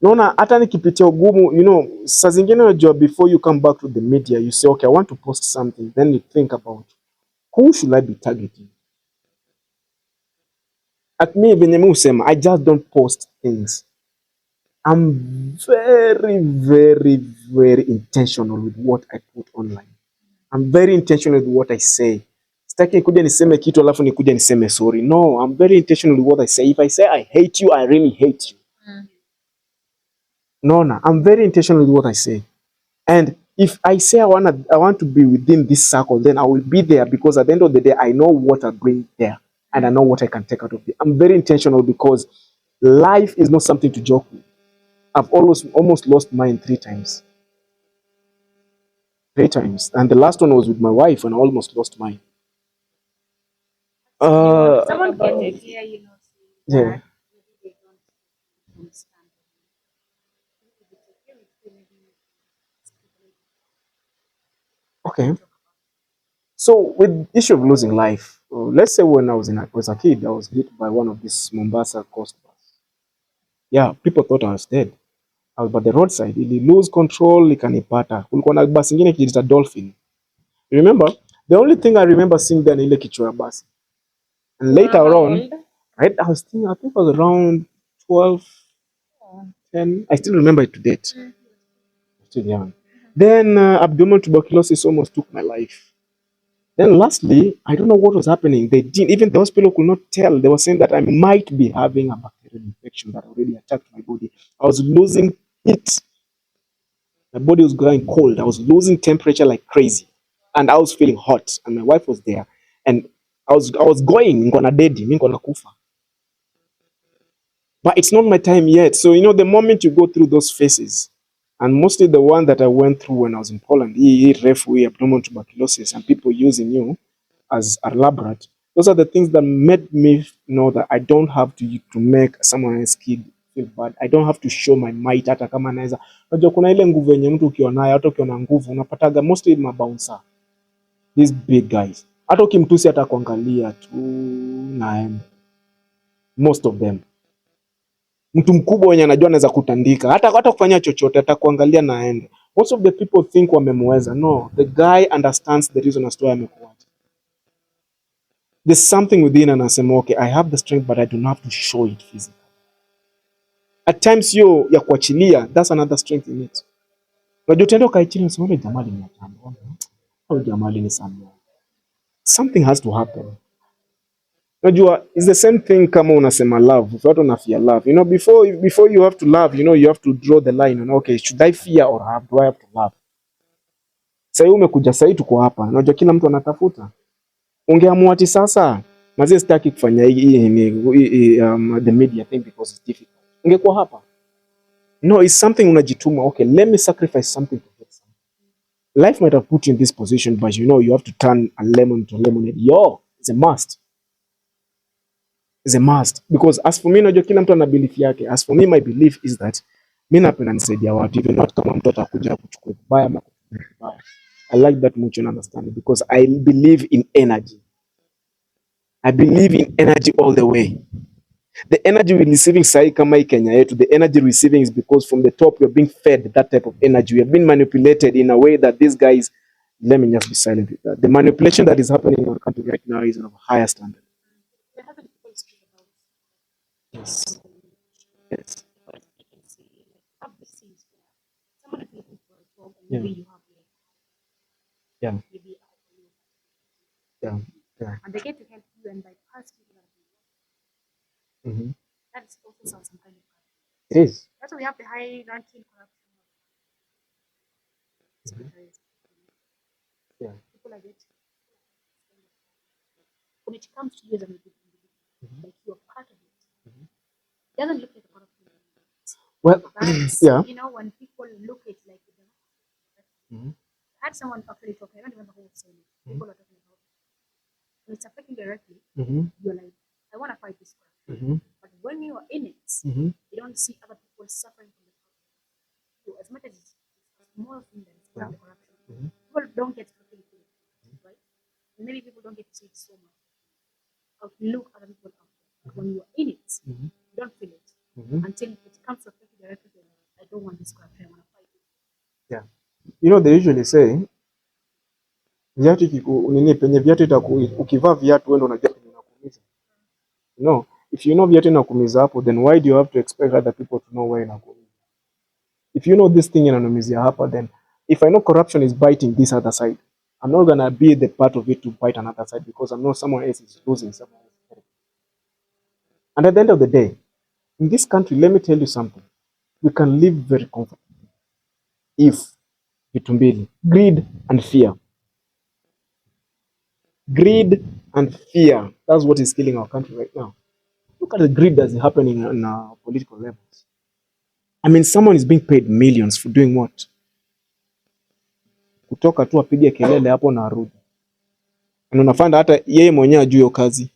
Naona hata nikipitia ugumu, saa zingine unajua before you come back to the media, you say, okay, I want to post something. Then you think about, who should I be targeting? At me, venye mimi husema, I just don't post things. I'm very, very, very intentional with what I put online. I'm very intentional with what I say. Sitaki nikuja niseme kitu alafu nikuja niseme sorry. No, I'm very intentional with what I say. If I say I hate you, I really hate you. No, I'm very intentional with what I say. And if I say I want to be within this circle, then I will be there because at the end of the day, I know what I bring there and I know what I can take out of it. I'm very intentional because life is not something to joke with. I've almost lost mine 3 times. 3 times. And the last one was with my wife and I almost lost mine. Someone can hear yeah. Okay. So with the issue of losing life, let's say when I was a kid, I was hit by one of these Mombasa coast bus. Yeah, people thought I was dead. I was by the roadside. Ili lose control, ikanipata. Kulikuwa na bus ingine kijiita Dolphin. Remember? The only thing I remember seeing then ile kichwa ya bus. And later on, right, I think I was around 12, 10. I still remember it to date. Still young. Then abdominal tuberculosis almost took my life. Then lastly, I don't know what was happening. Even the hospital could not tell. They were saying that I might be having a bacterial infection that already attacked my body. I was losing heat. My body was going cold. I was losing temperature like crazy. And I was feeling hot. And my wife was there. And I was going, ngona dedi, ngona kufa. But it's not my time yet. So, the moment you go through those phases, and mostly the one that I went through when I was in Poland, refugee, abdominal tuberculosis, and people using you as a lab rat, those are the things that made me know that I don't have to make someone else's kid feel bad. I don't have to show my might hata kama naweza. Unajua kuna ile nguvu yenye mtu ukiwa nayo, hata ukiwa na nguvu unapataga mostly mabouncer. These big guys. Hata ukimtusi hata kuangalia tu naenda. Most of them. Mtu mkubwa wenye anajua anaweza kutandika. Hata kufanya chochote, hata kuangalia na aende. Most of the people think wamemweza. No, the guy understands the reason as to why amekuacha. There's something within and anasema, okay, I have the strength but I don't have to show it physically. At times yo ya kuachilia, that's another strength in it. Unajua utaenda ukaichilia unasema ule jamaa aliniachana. Au jamaa alinisamea. something has to happen. Najua, it's the same thing kama unasema love. Watu wana fear love. You know, before you have to love, you know, you have to draw the line. You know, okay, should I fear or do I have to love? Sasa umekuja, sasa tuko hapa. Unajua kila mtu anatafuta. Ungeamua ati sasa mazee sitaki kufanya the media thing because it's difficult. Ungekuwa hapa. No, it's something unajituma. Okay, let me sacrifice something to get something. Life might have put you in this position, but you know you have to turn a lemon to lemonade. It's a must. It's a must. Because as for me, najua kila mtu ana belief yake. As for me, my belief is that mimi napenda nisaidia watu, even not kama mtu atakuja kuchukua vibaya ama kuchukua vibaya. I like that mutual understanding because I believe in energy. I believe in energy all the way. The energy we're receiving sahi kama hii Kenya yetu, the energy receiving is because from the top we're being fed that type of energy. We have been manipulated in a way that these guys, let me just be silent with that. The manipulation that is happening in our country right now is of a higher standard. Yes. Yes. Yeah. Yeah. Yeah. Yeah. And they get to help you and bypass people. That's also some kind of corruption. It is. That's why we have the high ranking corruption. Yeah. People are getting, when it comes to you as an individual, like you are part of it. It doesn't look like a corruption. Well, but, yeah. you know, when people look at like, I had someone actually talking, I don't remember who was saying it. People are talking about it. When it's affecting directly, you're like, I want to fight this corruption. But when you are in it, you don't see other people suffering from the corruption. So as much as it's a small thing that is part of the corruption, people don't get to feel it, right? And maybe people don't get to see it so much. Or look other people out there. But when you are in it, you don't feel it until it comes to affect you directly. I don't want this corruption, I want to fight it. Yeah. You know, they usually say viatu nini penye viatu ukivaa viatu wewe ndo unajua penye inakuumiza. No, if you know viatu inakuumiza hapo, then why do you have to expect other people to know where inakuumiza? If you know this thing inanumiza hapa, then if I know corruption is biting this other side, I'm not gonna be the part of it to bite another side because I know someone else is losing, someone else is getting. And at the end of the day, in this country, let me tell you something. We can live very comfortably if vitu mbili, greed and fear. Greed and fear. That's what is killing our country right now. Look at the greed that's happening on our political levels. I mean, someone is being paid millions for doing what? Kutoka tu apige kelele hapo na arudi. Na unafanda hata yeye mwenyewe ajue hiyo kazi.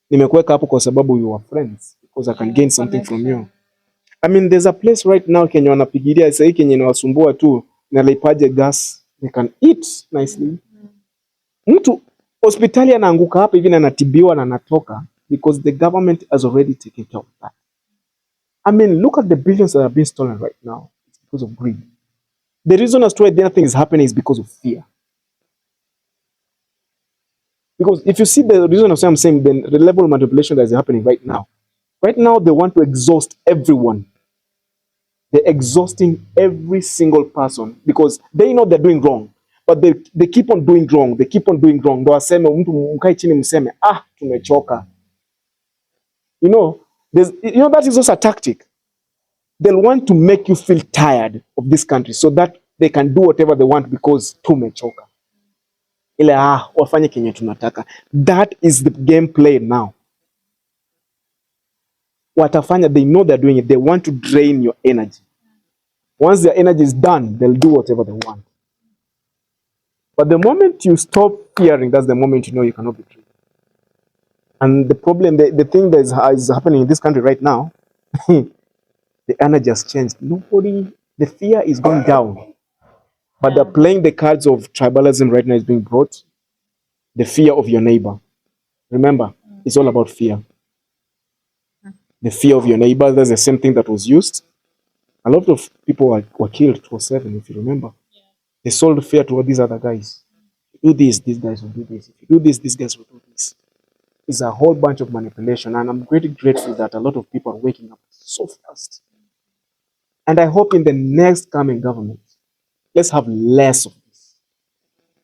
Nimekuweka hapo kwa sababu you are friends because I can gain something from you. I mean, there's a place right now Kenya wanapigilia sasa hii Kenya inawasumbua tu na lipaje gas. They can eat nicely. Mtu hospitali anaanguka hapa hivi na anatibiwa na anatoka because the government has already taken care of that. I mean, look at the billions that are being stolen right now. It's because of greed. The reason as to why nothing is happening is because of fear. Because if you see the reason as to why I'm saying the level of manipulation that is happening right now they want to exhaust everyone. They're exhausting every single person because they know they're doing wrong. But they keep on doing wrong. They keep on doing wrong. Ndo waseme mtu mkae chini mseme, tumechoka. You know, that is also a tactic. They'll want to make you feel tired of this country so that they can do whatever they want because tumechoka. Ile wafanye kenye tunataka. That is the gameplay now. Watafanya, they know they're doing it. They want to drain your energy. Once their energy is done, they'll do whatever they want. But the moment you stop fearing, that's the moment you know you cannot be treated. And the problem, the thing that is happening in this country right now, the energy has changed. The fear is going down. But they're playing the cards of tribalism right now is being brought. The fear of your neighbor. Remember, it's all about fear. The fear of your neighbor, that's the same thing that was used. A lot of people were killed 207, if you remember. They sold fear to all these other guys. Do this, these guys will do this. If you do this, these guys will do this. It's a whole bunch of manipulation. And I'm really grateful that a lot of people are waking up so fast. And I hope in the next coming government, let's have less of this.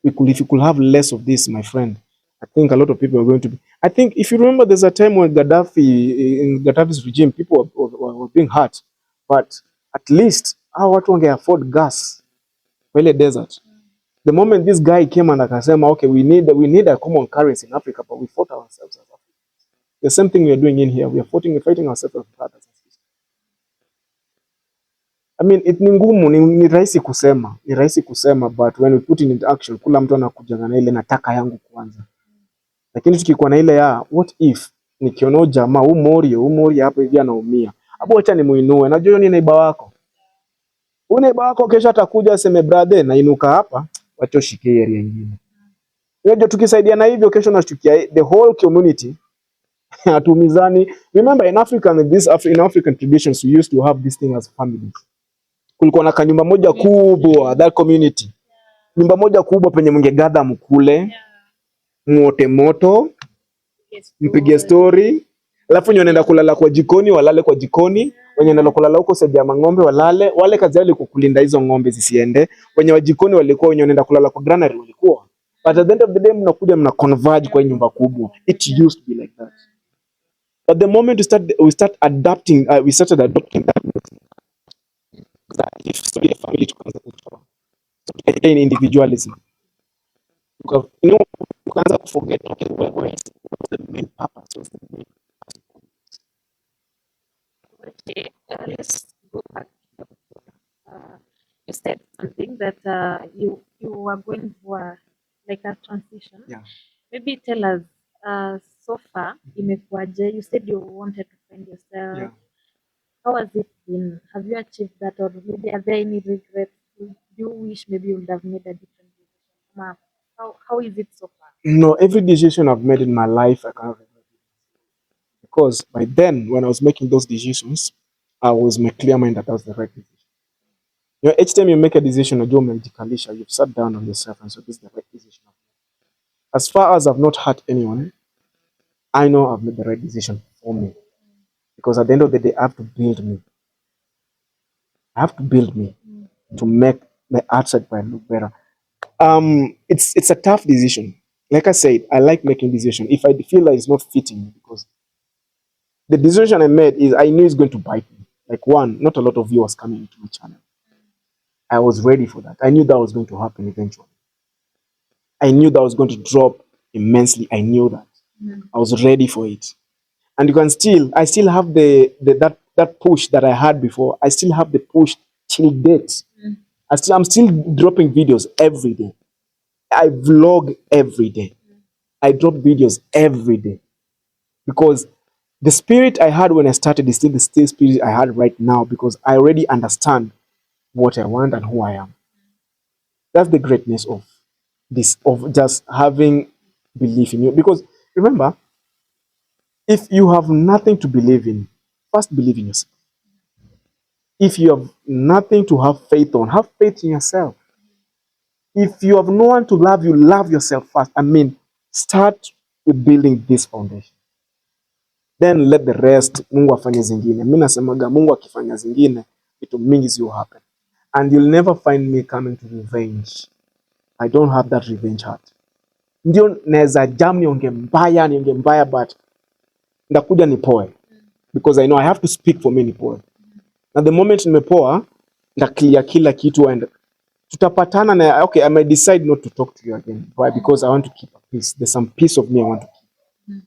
if you could have less of this, my friend, I think a lot of people are going to be. I think if you remember, there's a time when in Gaddafi's regime, people were being hurt, but at least hao watu wange afford gas kwa ile desert. The moment this guy came and akasema, okay, we need a common currency in Africa, but we fought ourselves. The same thing we are doing in here. We are fighting ourselves as brothers. I mean, ni ngumu, ni rahisi kusema, but when we put it into action, kula mtu anakuja na ile nataka yangu kwanza. Lakini tukikuwa na ile ya what if nikiona jamaa umori hapo hivi anaumia. Hapo acha nimuinue. Najua ni neighbor wako. Huyu neighbor wako kesho atakuja aseme brother na inuka hapa, wacha ushike area nyingine. Unajua tukisaidiana hivyo kesho nashukia the whole community hatumizani. Remember in African traditions we used to have this thing as families. Kulikuwa na kanyumba moja kubwa that community. Nyumba moja kubwa penye mngegather mkule. Mwote moto, mpige story, alafu wenye wanaenda kulala kwa jikoni walale kwa jikoni, wenye wanaenda kulala huko side ya ng'ombe walale, wale kazi yao ilikuwa kulinda hizo ng'ombe zisiende, wenye wa jikoni walikuwa wenye wanaenda kulala kwa granary walikuwa. But at the end of the day mnakuja mna converge kwa nyumba kubwa. It used to be like that. But the moment we started adopting that story ya family tukaanza kutoa. Again individualism. Because tukaanza kuforget okay where is the main purpose of the main. Okay, let's go back. You said something that you are going for like a transition. Yeah. Maybe tell us so far imekuwaje? You said you wanted to find yourself. Yeah. How has it been? Have you achieved that, or maybe are there any regrets? Do you wish maybe you would have made a different decision? How is it so far? No, every decision I've made in my life I can't regret it. Because by then when I was making those decisions, I was my clear mind that was the right decision. You know, each time you make a decision, you've sat down on yourself and said, this is the right decision. As far as I've not hurt anyone, I know I've made the right decision for me. Because at the end of the day, I have to build me. I have to build me to make my outside look better. It's a tough decision. Like I said, I like making decisions. If I feel like it's not fitting me, because the decision I made is I knew it's going to bite me. Like one, not a lot of viewers coming into my channel. I was ready for that. I knew that was going to happen eventually. I knew that was going to drop immensely. I knew that. I was ready for it. And I still have that push that I had before. I still have the push till date. I'm still dropping videos every day. I vlog every day. I drop videos every day. Because the spirit I had when I started is still the same spirit I had right now, because I already understand what I want and who I am. That's the greatness of this, of just having belief in you. Because remember, if you have nothing to believe in, first believe in yourself. If you have nothing to have faith on, have faith in yourself. If you have no one to love you, love yourself first. I mean, start with building this foundation. Then let the rest, Mungu afanye zingine. Mimi nasemaga Mungu akifanya zingine, vitu mingi will happen. And you'll never find me coming to revenge. I don't have that revenge heart. Ndio naweza jam nionge mbaya, but ndakuja nipoe. Because I know I have to speak for me nipoe. Na the moment nimepoa, ndaclear kila kitu and tutapatana na okay, I might decide not to talk to you again. Why? Because I want to keep a peace. There's some piece of me I want to keep.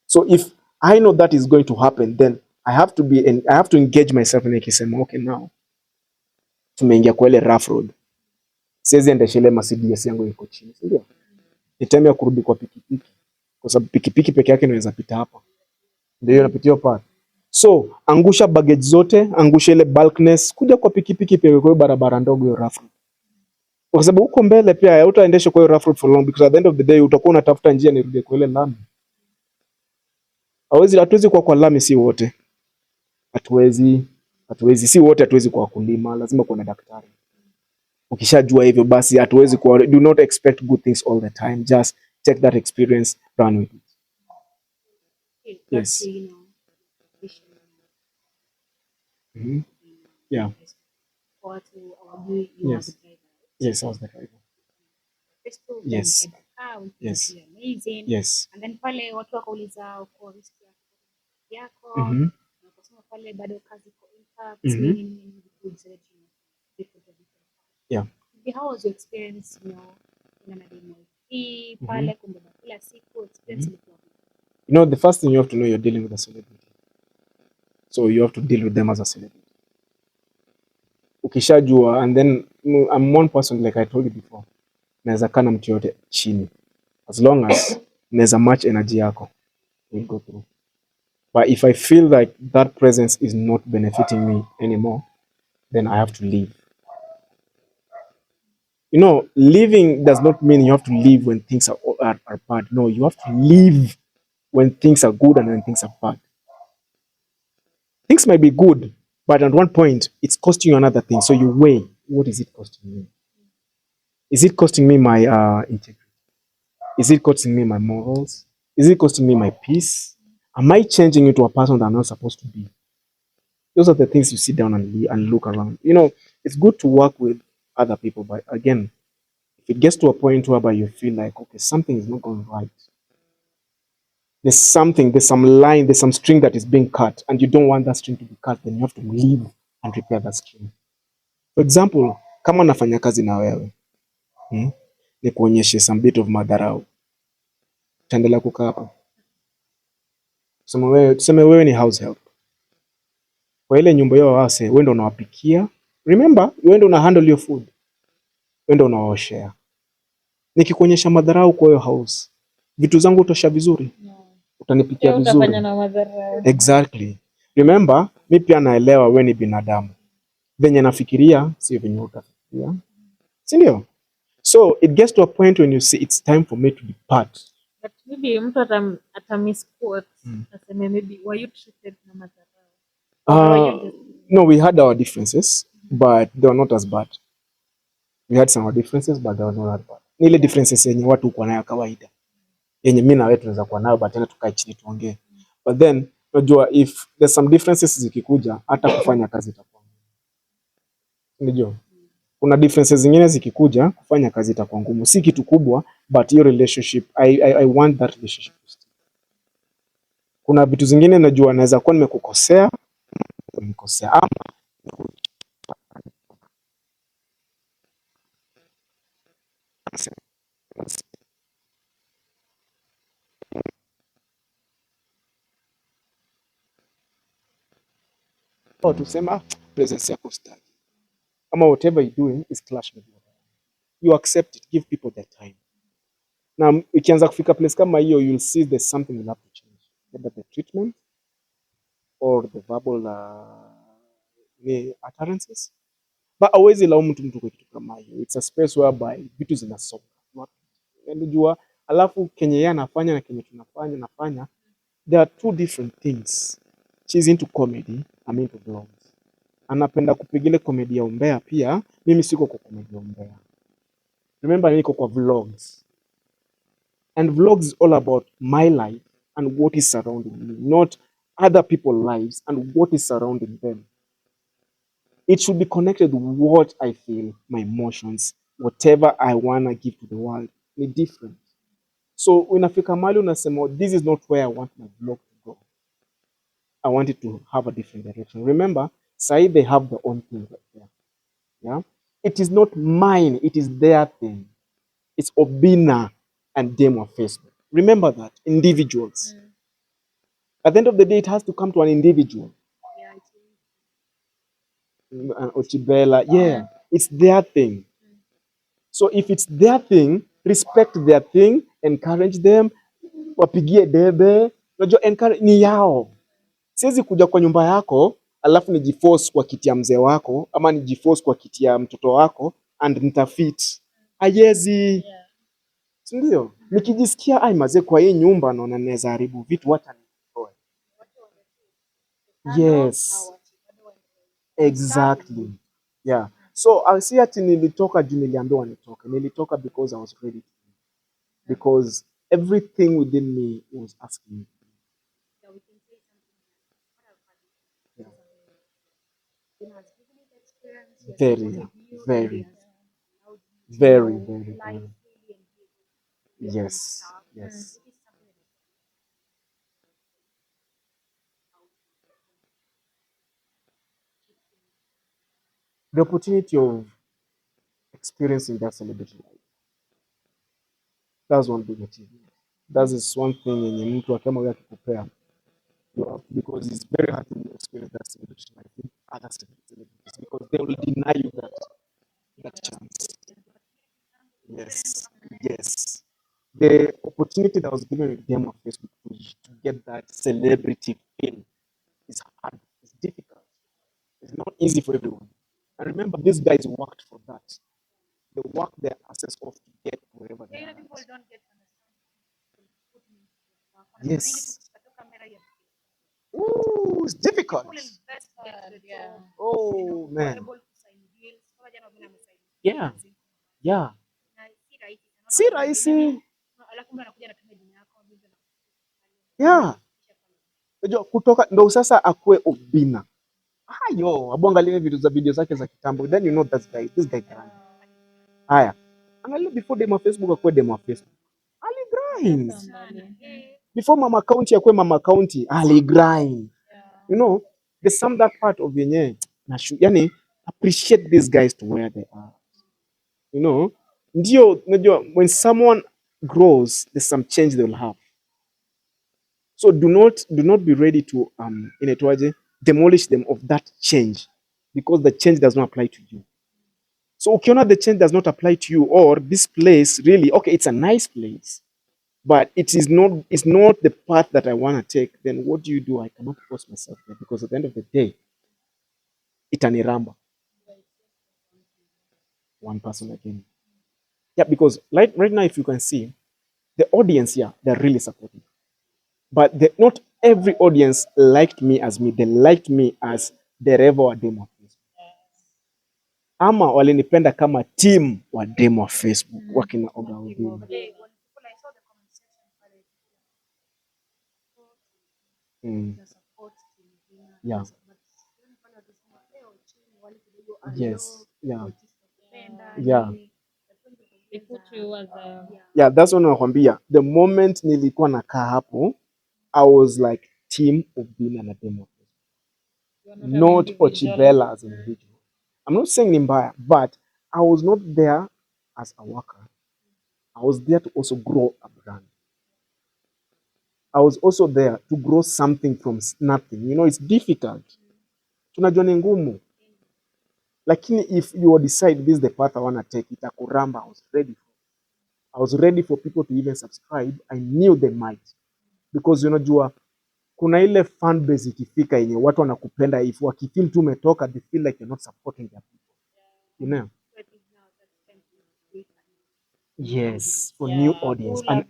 So if I know that is going to happen, then I have to engage myself and nikisema okay, now tumeingia kwa ile rough road. Siwezi endesha ile Mercedes yangu iko chini, ndio? Ni time ya kurudi kwa pikipiki. Kwa sababu pikipiki peke yake inaweza pita hapa. Ndio inapitia hapa. So, angusha baggage zote, angusha ile bulkness, kuja kwa pikipiki peke kwa barabara ndogo ya rough road. Kwa sababu huko mbele pia hutaendesha kwa rough road for long, because at the end of the day utakuwa unatafuta njia nirudi kwa ile lami. Hatuwezi kwa lami si wote. Hatuwezi si wote, hatuwezi kwa kulima, lazima kuwa na daktari. Ukishajua hivyo basi hatuwezi kwa, do not expect good things all the time. Just take that experience, run with it. Yes. Yeah. Yes. Yes, I was the driver. successful, Yes. then you get a car, which Yes. is really amazing. Yes. And then pale watu wakauliza uko risk yako, Mhm. na ukasema pale bado kazi iko intact, Mhm. nini, you decided to different. Yeah. How was your experience, in an IDMIP, pale kumbeba kila siku, experience ilikuwa vipi? You know, the first thing you have to know, you're dealing with a celebrity. So you have to deal with them as a celebrity. Ukishajua, and then I'm one person, like I told you before, naweza kana mtu yote chini. As long as naweza match energy yako, we'll go through. But if I feel like that presence is not benefiting me anymore, then I have to leave. You know, leaving does not mean you have to leave when things are bad. No, you have to leave when things are good and when things are bad. Things might be good, but at one point, it's costing you another thing. So you weigh, what is it costing me? Is it costing me my integrity? Is it costing me my morals? Is it costing me my peace? Am I changing into a person that I'm not supposed to be? Those are the things you sit down and look around. You know, it's good to work with other people, but again, if it gets to a point whereby you feel like, okay, something is not going right, there's some line, there's some string that is being cut, and you don't want that string to be cut, then you have to leave and repair that string. For example, kama nafanya kazi na wewe, ni kuonyeshe some bit of madharau, utaendelea kukaa hapa? Tuseme wewe ni house help. Kwa ile nyumba yao wase, wewe ndio unawapikia. Remember, wewe ndio una handle your food. Wewe ndio unawaoshea. Nikikuonyesha madharau kwa hiyo house, vitu zangu utosha vizuri? Utanipikia vizuri? Utafanya na madharau. Exactly. Remember, mimi pia naelewa wewe ni binadamu. Venye nafikiria sio venye utafikiria. Si ndio? So it gets to a point when you see it's time for me to depart. But maybe mtu atamisquote aseme maybe were you treated na madharau? Or were you just... No, we had our differences, but they were not as bad. We had some differences, but they were not that bad. Ni ile differences yenye watu uko nayo kawaida. Yenye mimi na wewe tunaweza kuwa nayo, but tena tukae chini tuongee. But then unajua if there's some differences zikikuja, hata kufanya kazi itakuwa ngumu. Unajua? Kuna differences zingine zikikuja, kufanya kazi itakuwa ngumu. Si kitu kubwa, but your relationship, I want that relationship to stay. Kuna vitu zingine najua naweza kuwa nimekukosea, ama au tusema presence yako staki, ama whatever you doing is clash with you. You accept it, give people their time. Na ikianza kufika place kama hiyo, you'll see there's something you have to change, either the treatment or the verbal utterances. But hauwezi laumu mtu kwa kitu kama hiyo. It's a space whereby vitu zinasonga. Unajua, alafu kenye yeye anafanya na kenye nafanya, there are two different things. She's into comedy, I'm into vlogs. Anapenda kupigile comedy ya umbea pia, mimi siko kwa comedy ya umbea. Remember, niko kwa vlogs. And vlogs is all about my life and what is surrounding me, not other people's lives and what is surrounding them. It should be connected with what I feel, my emotions, whatever I want to give to the world. Ni different. So unafika mahali unasema, this is not where I want my vlog to go. I want it to have a different direction. Remember, say they have their own thing right there. Yeah? It is not mine, it is their thing. It's Obinna and them on Facebook. Remember that, individuals. At the end of the day, it has to come to an individual. Ochibella, yeah, it's their thing. So if it's their thing, respect their thing, encourage them, wapigie debe, unajua encourage ni yao. Siwezi kuja kwa nyumba yako, alafu nijiforce kwa kiti ya mzee wako, ama nijiforce kwa kiti ya mtoto wako, and nitafit. Haiwezi. Si ndio? Nikijisikia ai mazee kwa hii nyumba naona naweza haribu vitu, wacha nitoe. Yes. Exactly. Yeah. So I see ati nilitoka juu niliambiwa nitoke. Nilitoka because I was ready. Because everything within me was asking me. Yeah. Very, very, very, very, very. Yes. Yes. The opportunity of experiencing that celebrity life. That's one big achievement. That is one thing yenye mtu akama wewe akikupea, because it's very hard to experience that celebrity life with other celebrities because they will deny you that chance. Yes. Yes. The opportunity that was given with them on Facebook to get that celebrity feel is hard. It's difficult. It's not easy for everyone. And remember, these guys worked for that. They worked their asses off to get wherever they are. Yes. Ooh, it's difficult. Oh man. Yeah. Yeah. Si rahisi. Yeah. Unajua kutoka ndo sasa akue Obinna. Hayo, abu angalia video zake za kitambo. Then you know this guy grind. Haya. Angalia before demo Facebook akue demo Facebook. Ali grind. Before mama county akue mama county, ali grind. You know, there's some that part of yenye yani appreciate these guys to where they are. You know, ndio unajua when someone grows, there's some change they will have. So do not be ready to inaitwaje demolish them of that change because the change does not apply to you. So ukiona the change does not apply to you or this place really okay, it's a nice place, but it's not the path that I want to take, then what do? I cannot force myself there because at the end of the day, itaniramba one person again. Yeah, because right now, if you can see, the audience here, they're really supportive. But not every audience liked me as me. They liked me as dereva wa demo wa Facebook. Ama walinipenda kama team wa demo wa Facebook. Wakina Oga Obinna. Yeah. Yes. Yeah. Yeah. Yeah, that's what nakwambia. The moment nilikuwa nakaa hapo, I was like team Obinna na demo. Not Ochibella as an individual. I'm not saying ni mbaya, but I was not there as a worker. I was there to also grow a brand. I was also there to grow something from nothing. You know, it's difficult. Tunajua ni ngumu. Lakini if you decide this is the path I want to take, itakuramba. I was ready for people to even subscribe. I knew they might. Because unajua kuna ile fan base ikifika yenye watu wanakupenda, if wakifeel tu umetoka, they feel like you're not supporting their people. You know? Yes, for new audience. And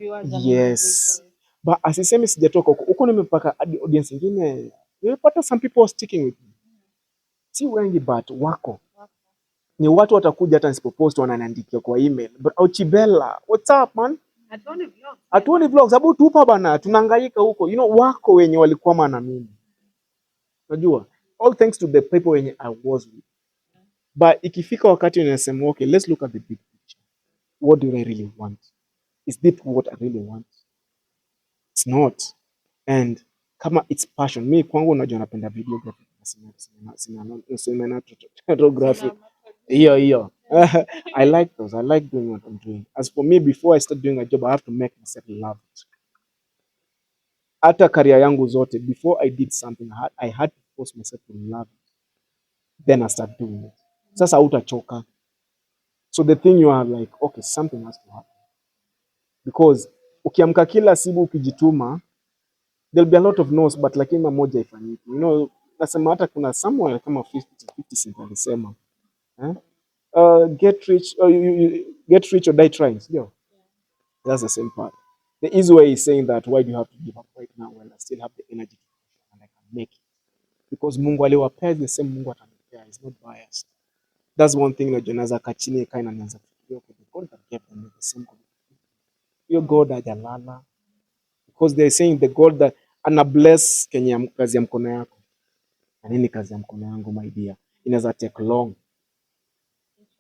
yes. But asisemi sijatoka huko nimepaka hadi audience nyingine. Nimepata some people are sticking with me. Si wengi but wako. Ni watu watakuja hata nisipopost wananiandikia kwa email. But Ochibella, what's up man? Hatuoni vlogs, sababu tupa bana, tunahangaika huko. You know, wako wenye walikuwa na mimi. Unajua? All thanks to the people wenye I was with. But ikifika wakati unasema okay, let's look at the big picture. What do I really want? Is this what I really want? It's not. And kama it's passion, mi kwangu unajua napenda videography na cinematography. Hiyo. I like those. I like doing what I'm doing. As for me, before I start doing a job, I have to make myself love it. Hata career yangu zote, before I did something, I had to force myself to love it. Then I start doing it. Sasa hautachoka. So the thing you are like, okay, something has to happen. Because ukiamka kila siku ukijituma, there'll be a lot of no's, but lakini mamoja ifanyiki. You know, nasema hata kuna somewhere kama 50 cent alisema. Get rich or die trying. Yeah. That's the same part. The easy way is saying that why do you have to give up right now when I still have the energy to push and I can make it? Because Mungu aliwapea the same Mungu atanipea. He's not biased. That's one thing na Jonaza kachini kaina nianza kufikiria the God that gave them the same God. Your God hajalala. Because they're saying the God that ana bless kenye kazi ya mkono yako. Na nini kazi ya mkono yangu my dear? Inaweza take long.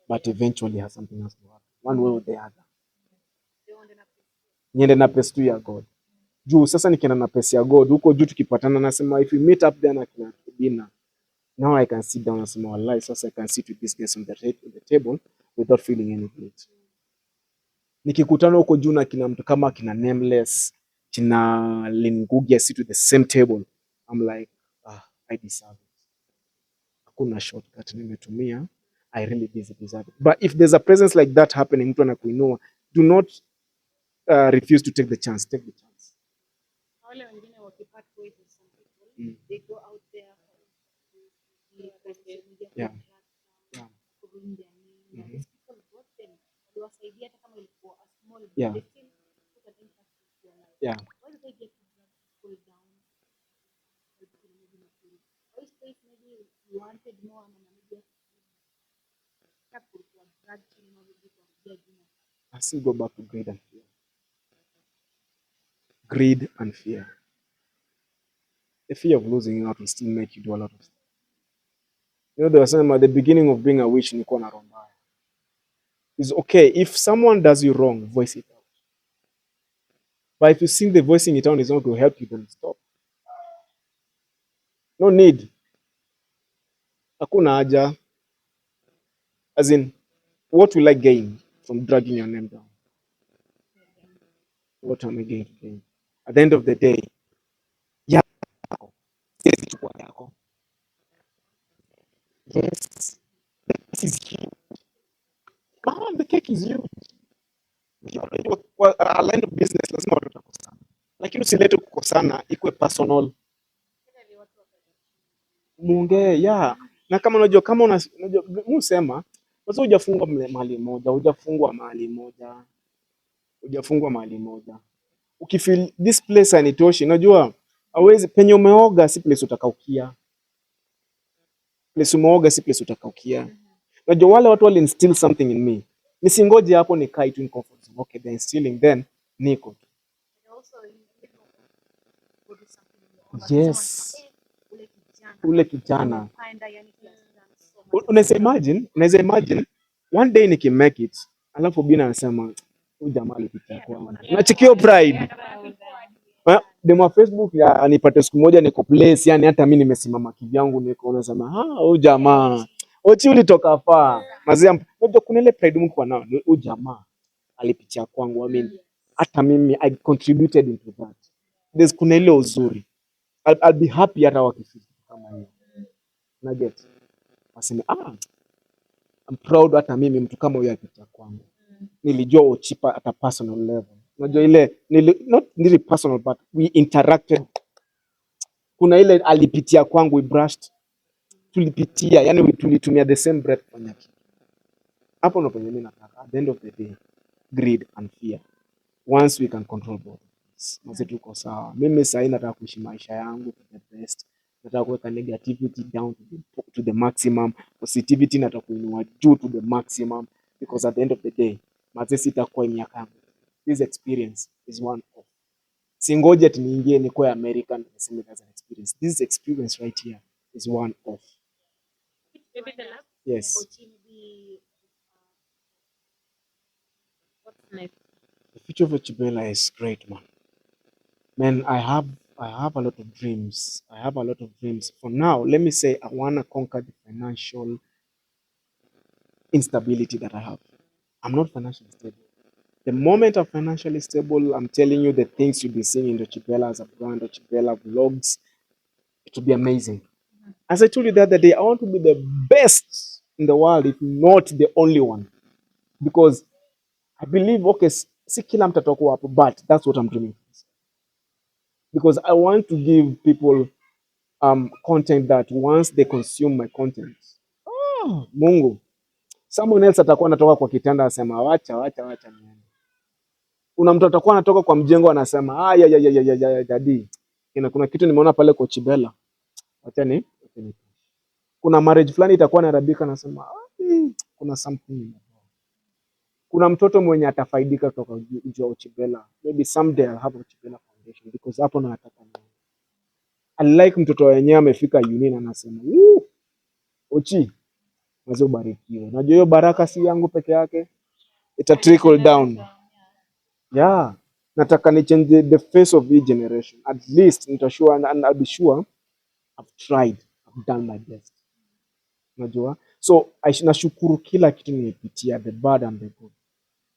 But eventually has something else to happen. One way or the other. niende na pesa tu ya God. Juu sasa nikienda na pesa ya God huko juu tukipatana, nasema if we meet up there na kina Obinna, now I can sit down and say wallahi, sasa I can sit with this guys on the table without feeling any guilt. Nikikutana huko juu na kina mtu kama kina Nameless, kina Lingugi, I sit with the same table, I'm like I deserve it. Hakuna shortcut nimetumia, I really deserve it. But if there's a presence like that happening, mtu anakuinua, do not refuse to take the chance. Take the chance. Wale wengine wakipart ways with some people, they go out there Yeah. kuruin their name. These people got them. Waliwasaidia hata kama ilikuwa a small bit. Yeah. They still put an impact into your life. Yeah. Why do they get to drag people down? Why space maybe you wanted more and maybe drag chini na vitu kwa jina. I still go back to greed and fear. Greed and fear. The fear of losing out will still make you do a lot of stuff. You know, they were saying at the beginning of being a witch, ni kuwa na roho mbaya. It's okay. If someone does you wrong, voice it out. But if you think the voicing it out is not going to help you, then stop. No need. Hakuna haja. As in, what will I gain from dragging your name down? What am I going to gain? At the end of the day, yako. Siwezi chukua yako. Yes. This is huge. Man, the cake is huge. A line of business, lazima watu watakosana. Lakini usilete kukosana, ikuwe personal. Muongee, yeah. Na kama unajua, unasema, basi hujafungwa mahali moja, hujafungwa mahali moja. Ukifeel this place hanitoshi, unajua, hauwezi, penye umeoga si place utakaukia. Place umeoga si place utakaukia. Unajua wale watu wali instill something in me. Nisingoje hapo nikae tu in comfort zone. Okay, they're instilling, then niko. Yes. Ule kijana. Unaweza imagine one day nikimake it, alafu Obinna anasema huyu jamaa alipitia kwangu. Unachikio pride. Demo wa Facebook ya anipate siku moja niko place, yani hata mimi nimesimama kivyangu niko unasema huyu jamaa Ochi ulitoka faa. Mazia unajua kuna ile pride mko nao, huyu jamaa alipitia kwangu. I mean hata mimi I contributed into that. There's kuna ile uzuri. I'll be happy hata wakifika kama hiyo. Na get. Waseme I'm proud hata mimi mtu kama huyo alipitia kwangu. Nilijua Ochipa at a personal level. Unajua ile not really personal but we interacted. Kuna ile alipitia kwangu, we brushed. Tulipitia, yani tulitumia the same breath kufanya kitu. Hapo ndo penye mimi nataka. At the end of the day, greed and fear. Once we can control both. Mwanzo tuko sawa. Mimi sasa nataka kuishi maisha yangu to the best. Nataka kuweka negativity down to the maximum. Positivity nataka kuinua juu to the maximum. Because at the end of the day, mwanzo sitakuwa miaka yangu. This experience is one of. Singoje ati niingie ni kwa American niseme as an experience. This experience right here is one of. Yes. What's next? The future of Ochibella is great, man. Man, I have a lot of dreams. For now, let me say I want to conquer the financial instability that I have. I'm not financially stable. The moment I'm financially stable, I'm telling you the things you'll be seeing in Ochibella as a brand, Ochibella vlogs, it will be amazing. As I told you the other day, I want to be the best in the world, if not the only one. Because I believe, okay, si kila mtu atakuwa hapo, but that's what I'm dreaming. Because I want to give people content that once they consume my content, Mungu, someone else atakuwa anatoka kwa kitanda asema wacha niende. Kuna mtu atakuwa anatoka kwa mjengo anasema ya daddy, kuna kitu nimeona pale kwa Ochibella. Wacha ni. Kuna marriage fulani itakuwa narabika nasema kuna something. Kuna mtoto mwenye atafaidika kutoka juu ya Ochibella. Maybe someday I'll have Ochibella Foundation because hapo ndo nataka nione. I like mtoto wenyewe amefika uni na anasema, Ochi, mwanzo ubarikiwe. Unajua hiyo baraka si yangu peke yake. Ita trickle down. Yeah. nataka ni change the face of hii generation. At least nitasure and I'll be sure I've tried, I've done my best. Unajua? So nashukuru kila kitu nimepitia, the bad and the good.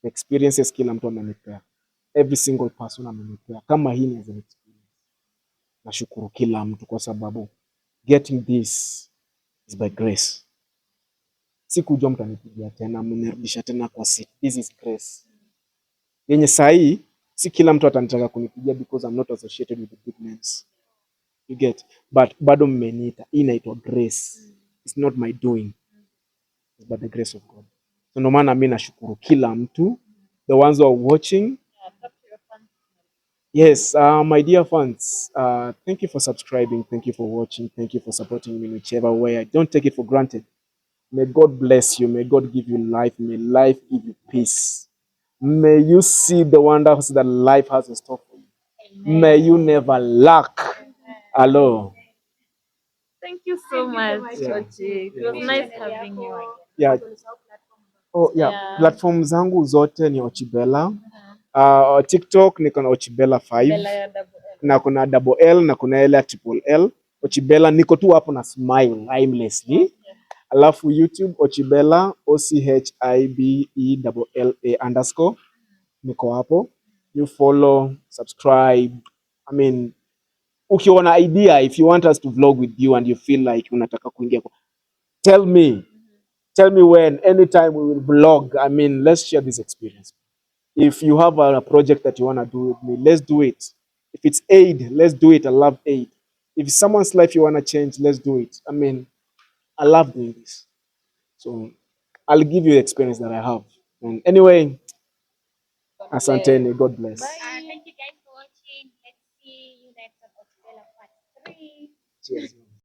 The experiences kila mtu amenipea. Every single person amenipea. Kama hii ni as an experience. Nashukuru kila mtu kwa sababu getting this is by grace. Sikujua mtanipigia tena, mnirudisha tena kwa seat. This is grace. Yenye sahi si kila mtu atanitaka kunipigia because I'm not associated with the big names. You get? But bado mmeniita. Hii inaitwa grace. It's not my doing. It's by the grace of God. So no maana mimi nashukuru kila mtu. The ones who are watching. Yes, my dear fans, thank you for subscribing. Thank you for watching. Thank you for supporting me in whichever way. I don't take it for granted. May God bless you. May God give you life. May life give you peace. May you see the wonders that life has in store for you. Amen. May you never lack. Hello. Thank you so much, Ochi. It was nice having you. Yeah. Oh, yeah. Platform zangu zote ni Ochibella. TikTok niko na Ochibella 5. Na kuna double L na kuna ile triple L. Ochibella niko tu hapo na smile aimlessly. Alafu YouTube Ochibella OCHIBELLA_ niko hapo. You follow, subscribe. I mean, ukiona idea, if you want us to vlog with you and you feel like unataka kuingia, tell me. Tell me when, anytime we will vlog. I mean, let's share this experience. If you have a project that you want to do with me, let's do it. If it's aid, let's do it. I love aid. If it's someone's life you want to change, let's do it. I mean, I love doing this. So I'll give you the experience that I have. And anyway, asanteni, God bless. Thank you guys for watching. Let's see you next on Ochibella part 3. Cheers.